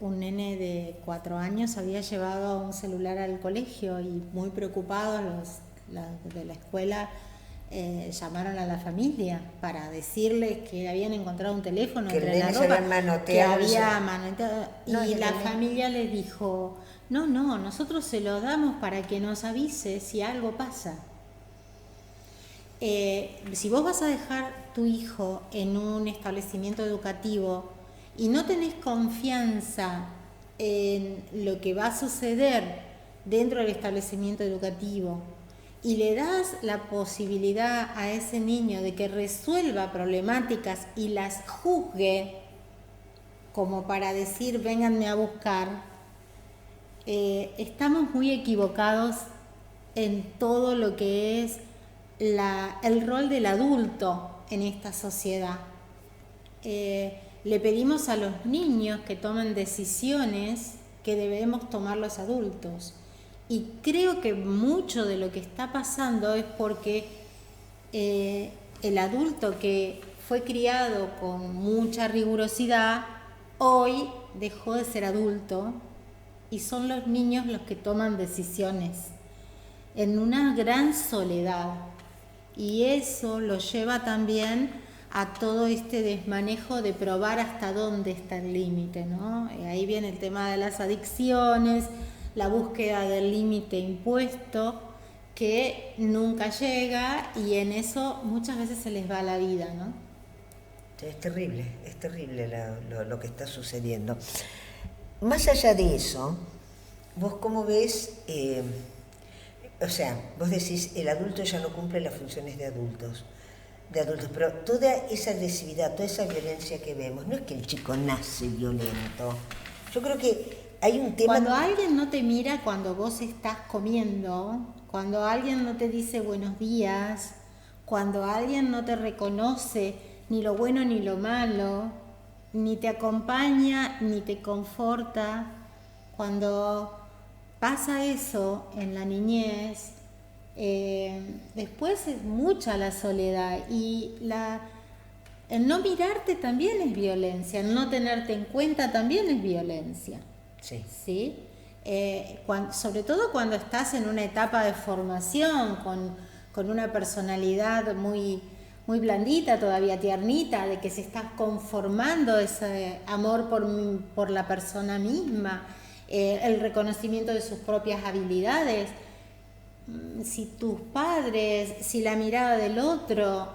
un nene de 4 años había llevado un celular al colegio y muy preocupados los de la escuela llamaron a la familia para decirles que habían encontrado un teléfono que entre la ropa, que había manoteado, y la familia les dijo no, nosotros se lo damos para que nos avise si algo pasa. Si vos vas a dejar tu hijo en un establecimiento educativo y no tenés confianza en lo que va a suceder dentro del establecimiento educativo y le das la posibilidad a ese niño de que resuelva problemáticas y las juzgue como para decir vénganme a buscar, estamos muy equivocados en todo lo que es el rol del adulto en esta sociedad. Le pedimos a los niños que tomen decisiones que debemos tomar los adultos. Y creo que mucho de lo que está pasando es porque el adulto que fue criado con mucha rigurosidad, hoy dejó de ser adulto y son los niños los que toman decisiones en una gran soledad. Y eso lo lleva también a todo este desmanejo de probar hasta dónde está el límite, ¿no? Y ahí viene el tema de las adicciones, la búsqueda del límite impuesto que nunca llega y en eso muchas veces se les va la vida, ¿no? Es terrible lo que está sucediendo. Más allá de eso, vos cómo ves, o sea, vos decís el adulto ya no cumple las funciones de adultos, pero toda esa agresividad, toda esa violencia que vemos, no es que el chico nace violento. Yo creo que hay un tema... Cuando alguien no te mira cuando vos estás comiendo, cuando alguien no te dice buenos días, cuando alguien no te reconoce ni lo bueno ni lo malo, ni te acompaña ni te conforta, cuando pasa eso en la niñez, después es mucha la soledad y el no mirarte también es violencia, el no tenerte en cuenta también es violencia. Sí. ¿Sí? Sobre todo cuando estás en una etapa de formación con una personalidad muy, muy blandita, todavía tiernita, de que se está conformando ese amor por la persona misma el reconocimiento de sus propias habilidades. Si tus padres, si la mirada del otro,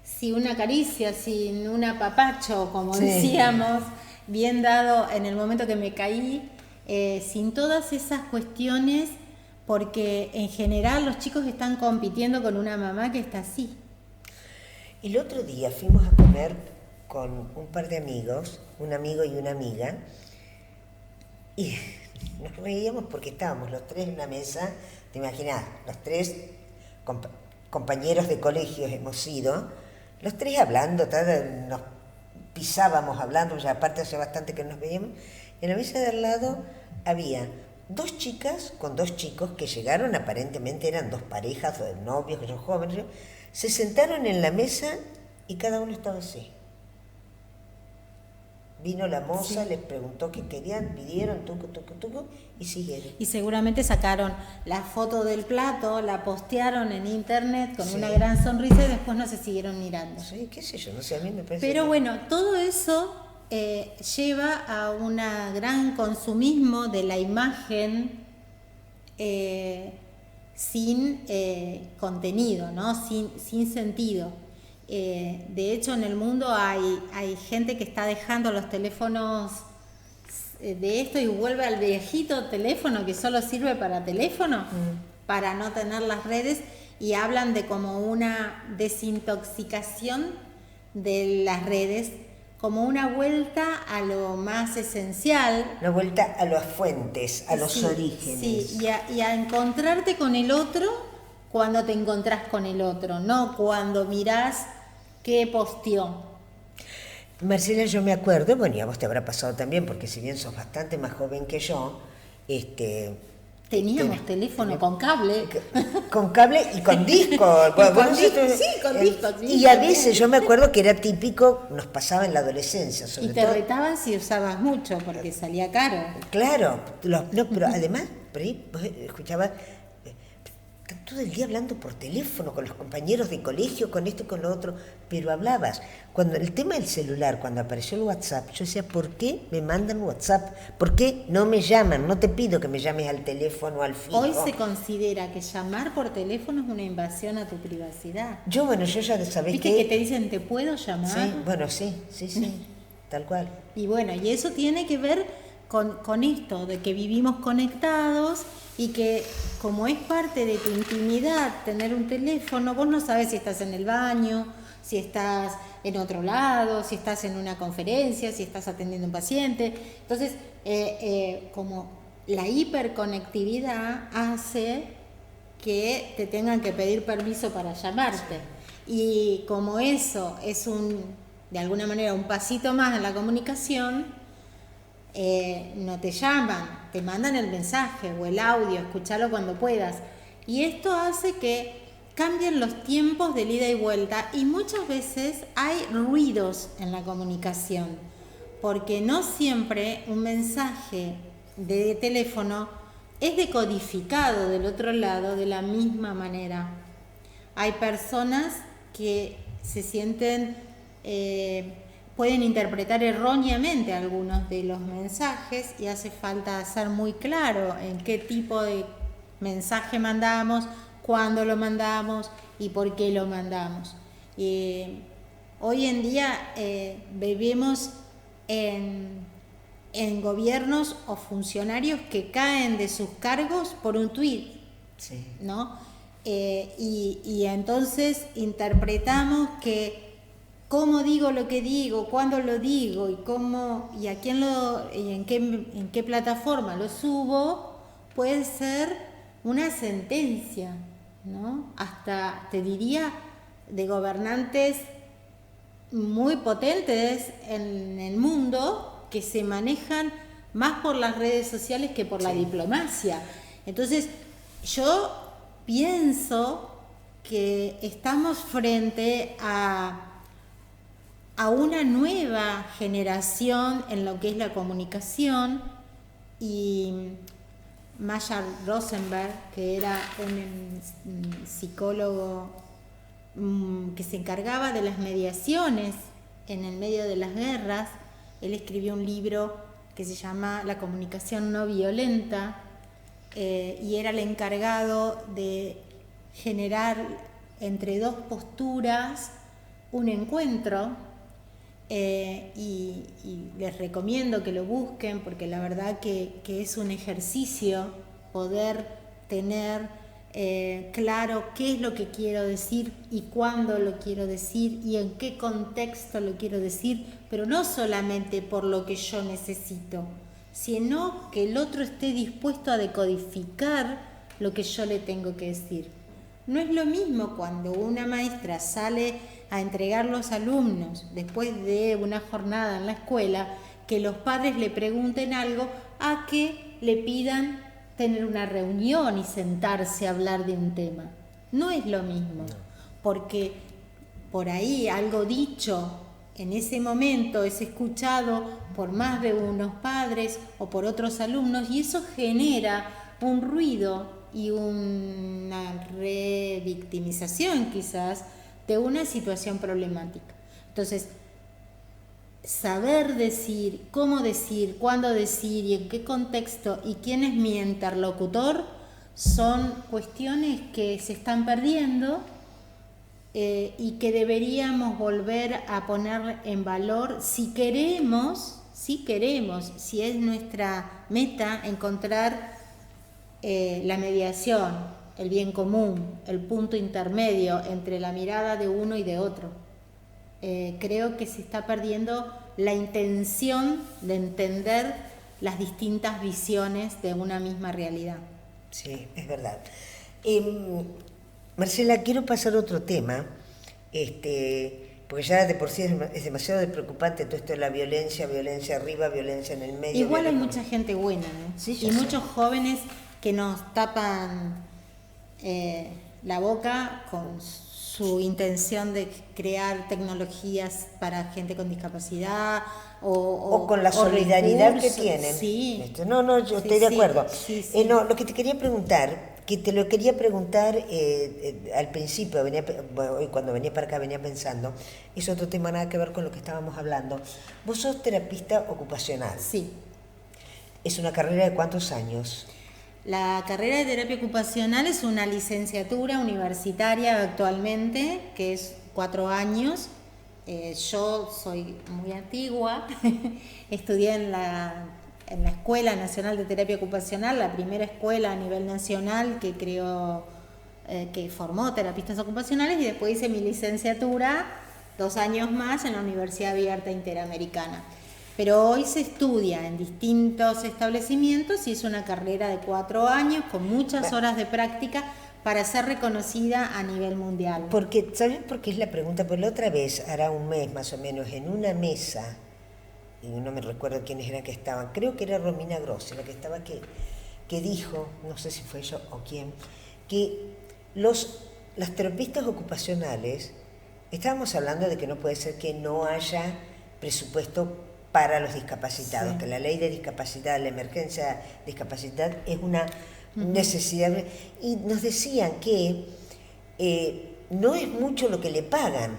si una caricia, si un apapacho, como decíamos, bien dado en el momento que me caí, sin todas esas cuestiones, porque en general los chicos están compitiendo con una mamá que está así. El otro día fuimos a comer con un par de amigos, un amigo y una amiga, y nos reíamos porque estábamos los tres en una mesa, te imaginas, los tres compañeros de colegio hemos sido, los tres hablando, nos pisábamos hablando, ya aparte hace bastante que nos veíamos, y en la mesa de al lado había dos chicas con dos chicos que llegaron, aparentemente eran dos parejas o novios, que son jóvenes, se sentaron en la mesa y cada uno estaba así. Vino la moza, les preguntó qué querían, pidieron, tucu, y siguieron. Y seguramente sacaron la foto del plato, la postearon en internet con una gran sonrisa y después no se siguieron mirando. Sí, qué sé yo, no sé, a mí me parece. Pero bueno, todo eso lleva a un gran consumismo de la imagen sin contenido, ¿no? Sin sentido. De hecho, en el mundo hay gente que está dejando los teléfonos de esto y vuelve al viejito teléfono que solo sirve para teléfono, para no tener las redes, y hablan de como una desintoxicación de las redes, como una vuelta a lo más esencial. Una vuelta a las fuentes, a los orígenes. Sí, y a encontrarte con el otro cuando te encontrás con el otro, no cuando mirás qué posteó. Marcela, yo me acuerdo, bueno, y a vos te habrá pasado también, porque si bien sos bastante más joven que yo, teníamos teléfono con cable. Con cable y con disco. Con disco. Y a veces yo me acuerdo que era típico, nos pasaba en la adolescencia. Y te retaban si usabas mucho, porque salía caro. Claro, no, pero además, por ahí vos escuchabas todo el día hablando por teléfono con los compañeros de colegio, con esto y con lo otro, pero hablabas. Cuando el tema del celular, cuando apareció el WhatsApp, yo decía, ¿por qué me mandan WhatsApp? ¿Por qué no me llaman? No te pido que me llames al teléfono, al fijo. Hoy se considera que llamar por teléfono es una invasión a tu privacidad. Yo ya sabés que te dicen, ¿te puedo llamar? Sí, bueno, sí, tal cual. Y bueno, y eso tiene que ver con esto, de que vivimos conectados y que como es parte de tu intimidad tener un teléfono, vos no sabes si estás en el baño, si estás en otro lado, si estás en una conferencia, si estás atendiendo a un paciente. Entonces, como la hiperconectividad hace que te tengan que pedir permiso para llamarte. Y como eso es de alguna manera un pasito más en la comunicación, no te llaman, te mandan el mensaje o el audio, escuchalo cuando puedas. Y esto hace que cambien los tiempos de ida y vuelta, y muchas veces hay ruidos en la comunicación, porque no siempre un mensaje de teléfono es decodificado del otro lado de la misma manera. Hay personas que se sienten, pueden interpretar erróneamente algunos de los mensajes, y hace falta ser muy claro en qué tipo de mensaje mandamos, cuándo lo mandamos y por qué lo mandamos. Hoy en día vivimos en gobiernos o funcionarios que caen de sus cargos por un tuit, ¿no? Y entonces interpretamos que cómo digo lo que digo, cuándo lo digo y cómo y a quién y en qué plataforma lo subo puede ser una sentencia, ¿no? Hasta te diría de gobernantes muy potentes en el mundo que se manejan más por las redes sociales que por la diplomacia. Entonces, yo pienso que estamos frente a una nueva generación en lo que es la comunicación, y Marshall Rosenberg, que era un psicólogo que se encargaba de las mediaciones en el medio de las guerras, él escribió un libro que se llama La comunicación no violenta, y era el encargado de generar entre dos posturas un encuentro, y les recomiendo que lo busquen porque la verdad que es un ejercicio poder tener claro qué es lo que quiero decir y cuándo lo quiero decir y en qué contexto lo quiero decir, pero no solamente por lo que yo necesito, sino que el otro esté dispuesto a decodificar lo que yo le tengo que decir. No es lo mismo cuando una maestra sale a entregar los alumnos después de una jornada en la escuela, que los padres le pregunten algo, a que le pidan tener una reunión y sentarse a hablar de un tema. No es lo mismo, porque por ahí algo dicho en ese momento es escuchado por más de unos padres o por otros alumnos, y eso genera un ruido y una revictimización quizás de una situación problemática. Entonces, saber decir, cómo decir, cuándo decir y en qué contexto y quién es mi interlocutor son cuestiones que se están perdiendo, y que deberíamos volver a poner en valor si queremos, si es nuestra meta encontrar la mediación, el bien común, el punto intermedio entre la mirada de uno y de otro. Creo que se está perdiendo la intención de entender las distintas visiones de una misma realidad. Sí, es verdad. Marcela, quiero pasar a otro tema, porque ya de por sí es demasiado preocupante todo esto de la violencia arriba, violencia en el medio. Igual hay mucha gente buena, ¿no? Sí, y muchos jóvenes que nos tapan la boca con su intención de crear tecnologías para gente con discapacidad o con la solidaridad recursos. que tienen. Sí. No, yo estoy de acuerdo. Sí. No, lo que te quería preguntar, al principio, hoy cuando venía para acá venía pensando, es otro tema nada que ver con lo que estábamos hablando. Vos sos terapista ocupacional. Sí. ¿Es una carrera de cuántos años? La carrera de terapia ocupacional es una licenciatura universitaria actualmente, que es 4 años. Yo soy muy antigua, estudié en la Escuela Nacional de Terapia Ocupacional, la primera escuela a nivel nacional que creó, que formó terapistas ocupacionales, y después hice mi licenciatura 2 años más en la Universidad Abierta Interamericana. Pero hoy se estudia en distintos establecimientos y es una carrera de 4 años con muchas horas de práctica para ser reconocida a nivel mundial. Porque, ¿sabes por qué es la pregunta? Porque la otra vez, hará un mes más o menos, en una mesa, y no me recuerdo quiénes eran que estaban, creo que era Romina Grossi la que estaba, que dijo, no sé si fue ella o quién, que las terapistas ocupacionales, estábamos hablando de que no puede ser que no haya presupuesto para los discapacitados, sí, que la ley de discapacidad, la emergencia de discapacidad es una necesidad, y nos decían que no es mucho lo que le pagan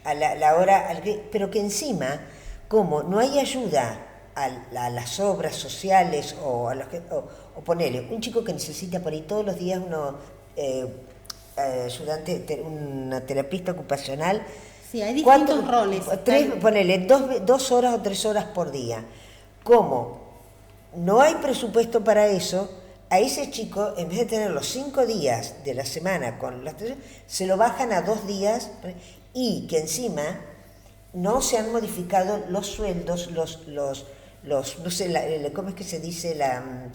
a la hora, pero que encima, como no hay ayuda a las obras sociales o a los que, o ponele, un chico que necesita por ahí todos los días ayudante, una terapista ocupacional. Sí, hay distintos roles. Ponele 2 horas o 3 horas por día. Como no hay presupuesto para eso, a ese chico, en vez de tener los 5 días de la semana con las 3, se lo bajan a 2 días, y que encima no se han modificado los sueldos, no sé, ¿cómo es que se dice?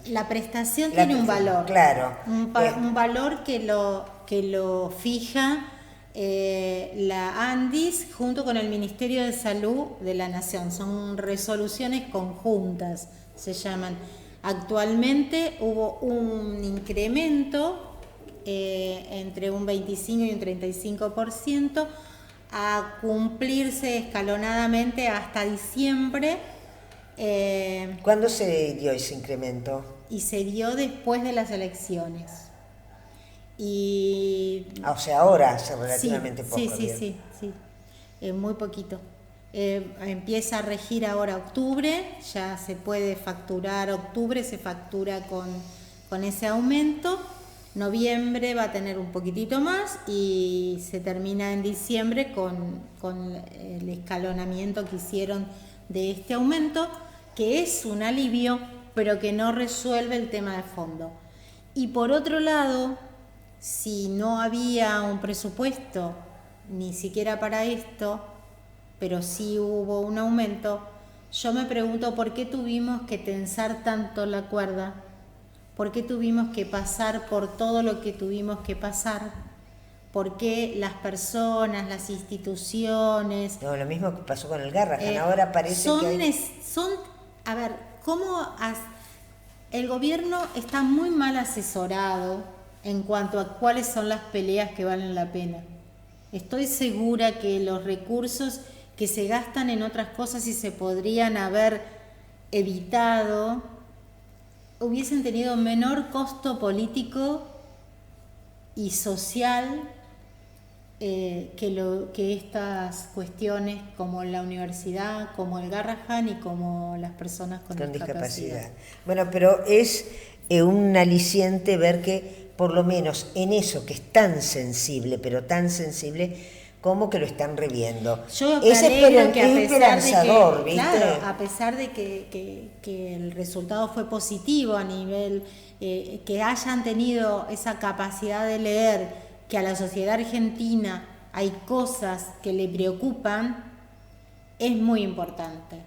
La prestación tiene un valor. Claro. Un valor que lo fija la ANDIS junto con el Ministerio de Salud de la Nación. Son resoluciones conjuntas, se llaman. Actualmente hubo un incremento entre un 25 y un 35%, a cumplirse escalonadamente hasta diciembre. ¿Cuándo se dio ese incremento? Y se dio después de las elecciones. O sea, ahora hace relativamente poco. Sí, muy poquito. empieza a regir ahora octubre, ya se puede facturar octubre, se factura con ese aumento. Noviembre va a tener un poquitito más y se termina en diciembre con el escalonamiento que hicieron de este aumento, que es un alivio, pero que no resuelve el tema de fondo. Y por otro lado, si no había un presupuesto ni siquiera para esto, pero sí hubo un aumento, yo me pregunto por qué tuvimos que tensar tanto la cuerda, por qué tuvimos que pasar por todo lo que tuvimos que pasar, por qué las personas, las instituciones... No, lo mismo que pasó con el Garrahan, ahora parece que a ver, el gobierno está muy mal asesorado en cuanto a cuáles son las peleas que valen la pena. Estoy segura que los recursos que se gastan en otras cosas y se podrían haber evitado, hubiesen tenido menor costo político y social que estas cuestiones como la universidad, como el Garrahan y como las personas con discapacidad. Bueno, pero es un aliciente ver que por lo menos en eso que es tan sensible, pero tan sensible, como que lo están reviendo. Yo es esperanzador, ¿viste? Claro, a pesar de que el resultado fue positivo a nivel, que hayan tenido esa capacidad de leer que a la sociedad argentina hay cosas que le preocupan, es muy importante.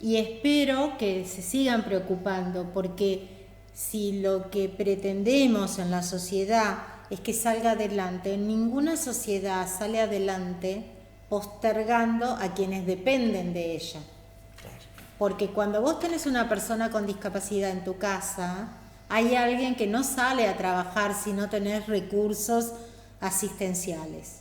Y espero que se sigan preocupando, porque si lo que pretendemos en la sociedad es que salga adelante, ninguna sociedad sale adelante postergando a quienes dependen de ella. Porque cuando vos tenés una persona con discapacidad en tu casa, hay alguien que no sale a trabajar si no tenés recursos asistenciales.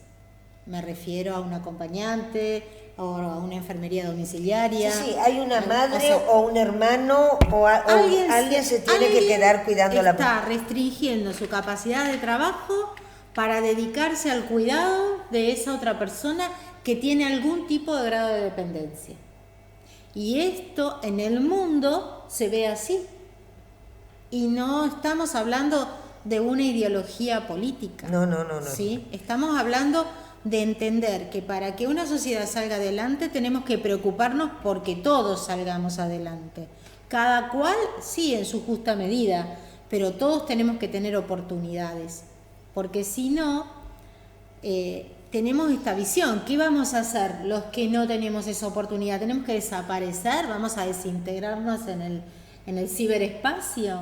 Me refiero a un acompañante o a una enfermería domiciliaria. Sí, hay una madre o un hermano o alguien se tiene que quedar cuidando la... Está restringiendo su capacidad de trabajo para dedicarse al cuidado de esa otra persona que tiene algún tipo de grado de dependencia. Y esto en el mundo se ve así. Y no estamos hablando de una ideología política. No. ¿Sí? Estamos hablando de entender que para que una sociedad salga adelante tenemos que preocuparnos porque todos salgamos adelante. Cada cual, sí, en su justa medida, pero todos tenemos que tener oportunidades. Porque si no, tenemos esta visión. ¿Qué vamos a hacer los que no tenemos esa oportunidad? ¿Tenemos que desaparecer? ¿Vamos a desintegrarnos en el ciberespacio?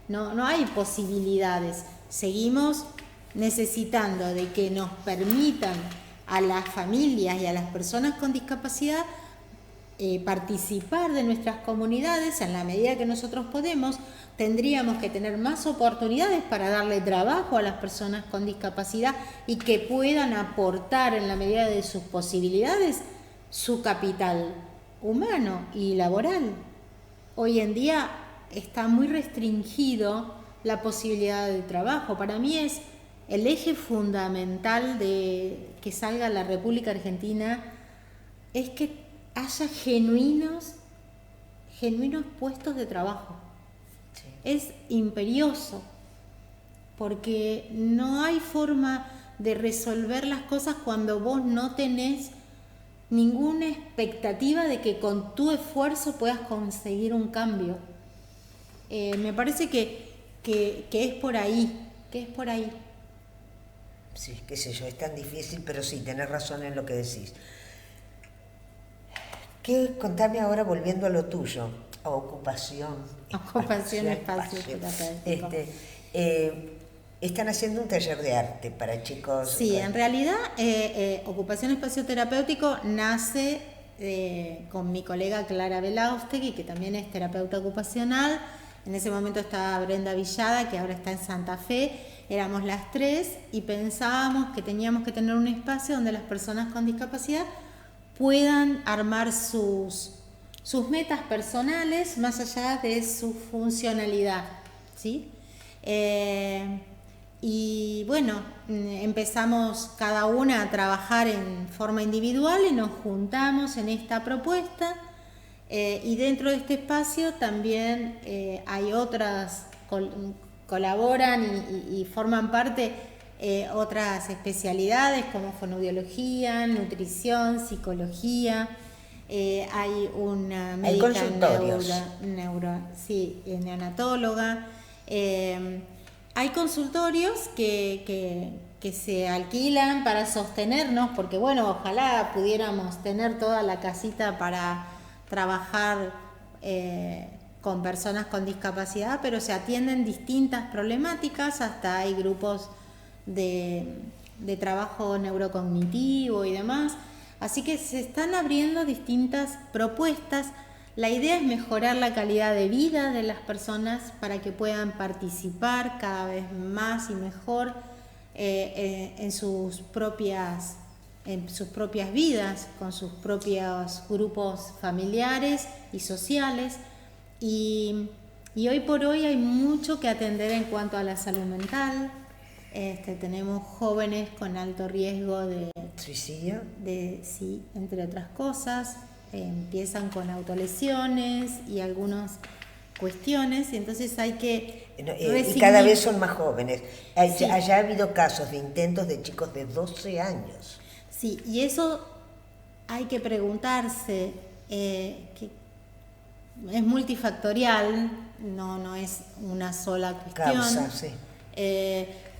No hay posibilidades. Seguimos necesitando de que nos permitan a las familias y a las personas con discapacidad participar de nuestras comunidades en la medida que nosotros podemos. Tendríamos que tener más oportunidades para darle trabajo a las personas con discapacidad y que puedan aportar en la medida de sus posibilidades su capital humano y laboral. Hoy en día está muy restringido la posibilidad de trabajo. Para mí es el eje fundamental de que salga la República Argentina, es que haya genuinos puestos de trabajo. Sí. Es imperioso, porque no hay forma de resolver las cosas cuando vos no tenés ninguna expectativa de que con tu esfuerzo puedas conseguir un cambio. Me parece que es por ahí, Sí, qué sé yo, es tan difícil, pero sí, tenés razón en lo que decís. Contame ahora, volviendo a lo tuyo, a ocupación espacio terapéutico. Están haciendo un taller de arte para chicos. Sí, en realidad Ocupación Espacio Terapéutico nace con mi colega Clara Belaustegui, que también es terapeuta ocupacional. En ese momento estaba Brenda Villada, que ahora está en Santa Fe. Éramos las tres y pensábamos que teníamos que tener un espacio donde las personas con discapacidad puedan armar sus metas personales más allá de su funcionalidad, ¿sí? Y bueno, empezamos cada una a trabajar en forma individual y nos juntamos en esta propuesta. Y dentro de este espacio también hay otras, colaboran y forman parte otras especialidades como fonoaudiología, nutrición, psicología. Hay una médica neonatóloga. Hay consultorios que se alquilan para sostenernos, porque bueno, ojalá pudiéramos tener toda la casita para trabajar con personas con discapacidad, pero se atienden distintas problemáticas, hasta hay grupos de trabajo neurocognitivo y demás. Así que se están abriendo distintas propuestas. La idea es mejorar la calidad de vida de las personas para que puedan participar cada vez más y mejor en sus propias vidas, con sus propios grupos familiares y sociales. Y hoy por hoy hay mucho que atender en cuanto a la salud mental. Tenemos jóvenes con alto riesgo de suicidio, sí, entre otras cosas. Empiezan con autolesiones y algunas cuestiones, entonces hay que y cada vez son más jóvenes. Sí. Allá ha habido casos de intentos de chicos de 12 años. Sí, y eso hay que preguntarse, que es multifactorial, no es una sola cuestión. Causa, sí.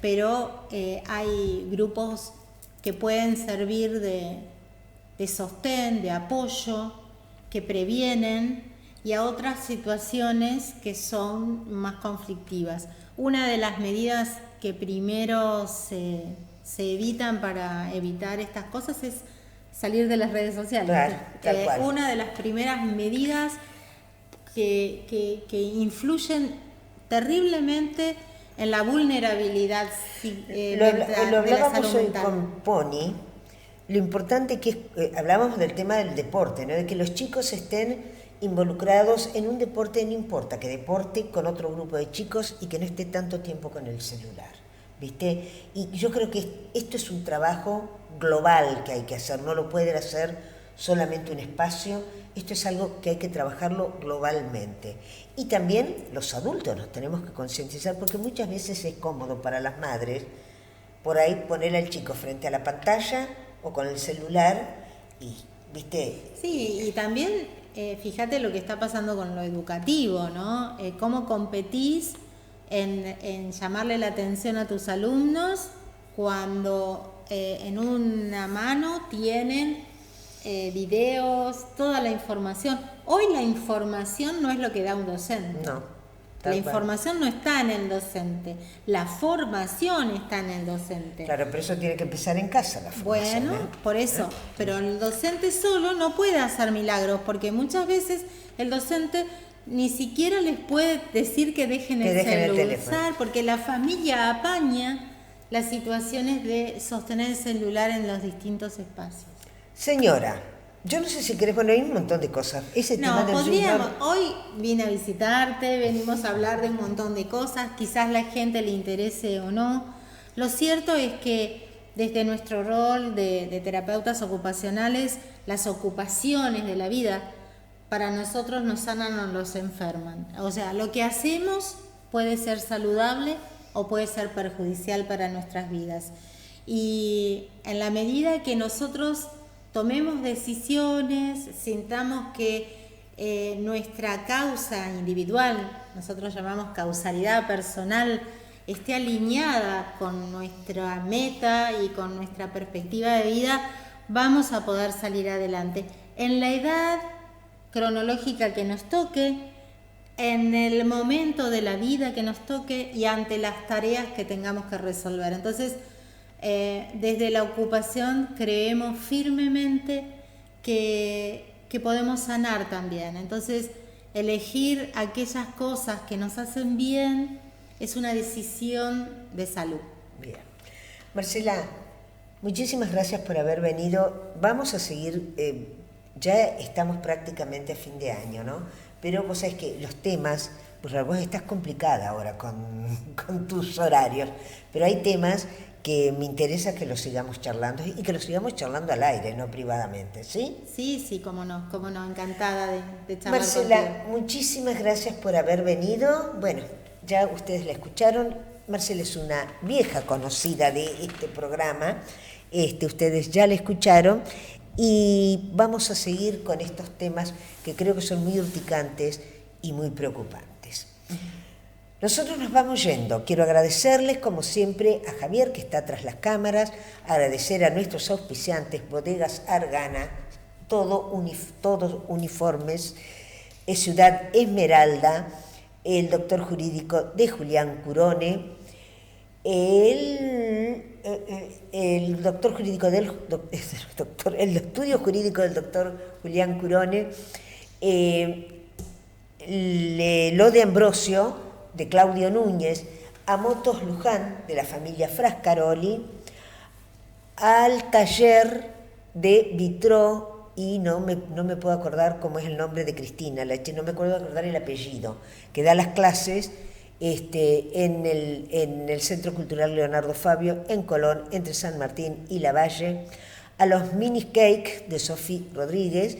Pero hay grupos que pueden servir de sostén, de apoyo, que previenen, y a otras situaciones que son más conflictivas. Una de las medidas que primero se evitan para evitar estas cosas es salir de las redes sociales. Claro, tal cual. Una de las primeras medidas que influyen terriblemente en la vulnerabilidad Lo de la hablábamos salud hoy mental. con Pony, lo importante que es, hablábamos del tema del deporte, ¿no? De que los chicos estén involucrados en un deporte, no importa, que deporte con otro grupo de chicos y que no esté tanto tiempo con el celular, ¿viste? Y yo creo que esto es un trabajo global que hay que hacer, no lo puede hacer solamente un espacio, esto es algo que hay que trabajarlo globalmente. Y también los adultos nos tenemos que concientizar, porque muchas veces es cómodo para las madres por ahí poner al chico frente a la pantalla o con el celular y, ¿viste? Sí, y también fíjate lo que está pasando con lo educativo, ¿no? Cómo competís en llamarle la atención a tus alumnos cuando en una mano tienen videos, toda la información. Hoy la información no es lo que da un docente. No. La información no está en el docente, la formación está en el docente. Claro, pero eso tiene que empezar en casa, la formación. Bueno, por eso, pero el docente solo no puede hacer milagros, porque muchas veces el docente ni siquiera les puede decir que dejen el celular, porque la familia apaña las situaciones de sostener el celular en los distintos espacios. Señora, yo no sé si querés, bueno, hay un montón de cosas. Ese tema del podríamos, hoy vine a visitarte, venimos a hablar de un montón de cosas, quizás la gente le interese o no. Lo cierto es que desde nuestro rol de terapeutas ocupacionales, las ocupaciones de la vida para nosotros nos sanan o nos enferman. O sea, lo que hacemos puede ser saludable o puede ser perjudicial para nuestras vidas. Y en la medida que nosotros tomemos decisiones, sintamos que nuestra causa individual, nosotros llamamos causalidad personal, esté alineada con nuestra meta y con nuestra perspectiva de vida, vamos a poder salir adelante. En la edad cronológica que nos toque, en el momento de la vida que nos toque y ante las tareas que tengamos que resolver. Entonces, desde la ocupación creemos firmemente que podemos sanar también. Entonces, elegir aquellas cosas que nos hacen bien es una decisión de salud. Bien. Marcela, muchísimas gracias por haber venido. Vamos a seguir, ya estamos prácticamente a fin de año, ¿no? Pero vos sabés que los temas pues vos estás complicada ahora con tus horarios, pero hay temas que me interesa que los sigamos charlando y que los sigamos charlando al aire, no privadamente, ¿sí? Sí, cómo no, encantada de charlar Marcela, contigo. muchísimas gracias por haber venido. Bueno, ya ustedes la escucharon. Marcela es una vieja conocida de este programa. Ustedes ya la escucharon. Y vamos a seguir con estos temas que creo que son muy urticantes y muy preocupantes. Nosotros nos vamos yendo. Quiero agradecerles, como siempre, a Javier, que está tras las cámaras, agradecer a nuestros auspiciantes, Bodegas Argana, todos uniformes, Ciudad Esmeralda, el doctor jurídico de Julián Curone, el doctor jurídico el estudio jurídico del doctor Julián Curone, lo de Ambrosio, de Claudio Núñez, a Motos Luján, de la familia Frascaroli, al taller de Vitró, y no me puedo acordar cómo es el nombre de Cristina, no me puedo acordar el apellido, que da las clases en el Centro Cultural Leonardo Fabio, en Colón, entre San Martín y Lavalle, a los mini cake de Sofía Rodríguez,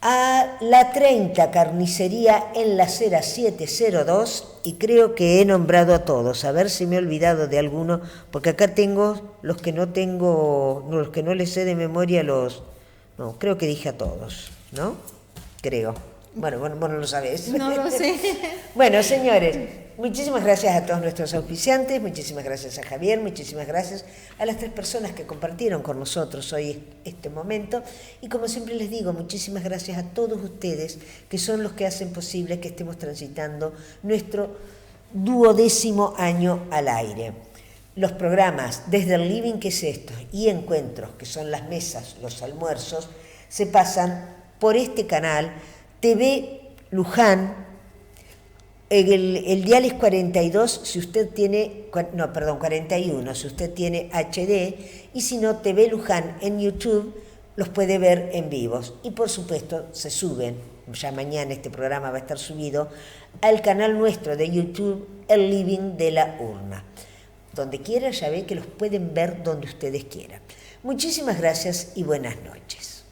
a la 30 Carnicería en la Acera 702, y creo que he nombrado a todos, a ver si me he olvidado de alguno, porque acá tengo los que no les sé de memoria no, creo que dije a todos, ¿no? Creo. Bueno, vos no lo sabés. No lo sé. Bueno, señores, muchísimas gracias a todos nuestros auspiciantes, muchísimas gracias a Javier, muchísimas gracias a las 3 personas que compartieron con nosotros hoy este momento, y como siempre les digo, muchísimas gracias a todos ustedes que son los que hacen posible que estemos transitando nuestro 12º año al aire. Los programas Desde el Living, que es esto, y Encuentros, que son las mesas, los almuerzos, se pasan por este canal TV Luján. El dial es 42, si usted tiene, 41, si usted tiene HD, y si no, TV Luján en YouTube los puede ver en vivos. Y por supuesto se suben, ya mañana este programa va a estar subido, al canal nuestro de YouTube, El Living de la Urna. Donde quiera, ya ve que los pueden ver donde ustedes quieran. Muchísimas gracias y buenas noches.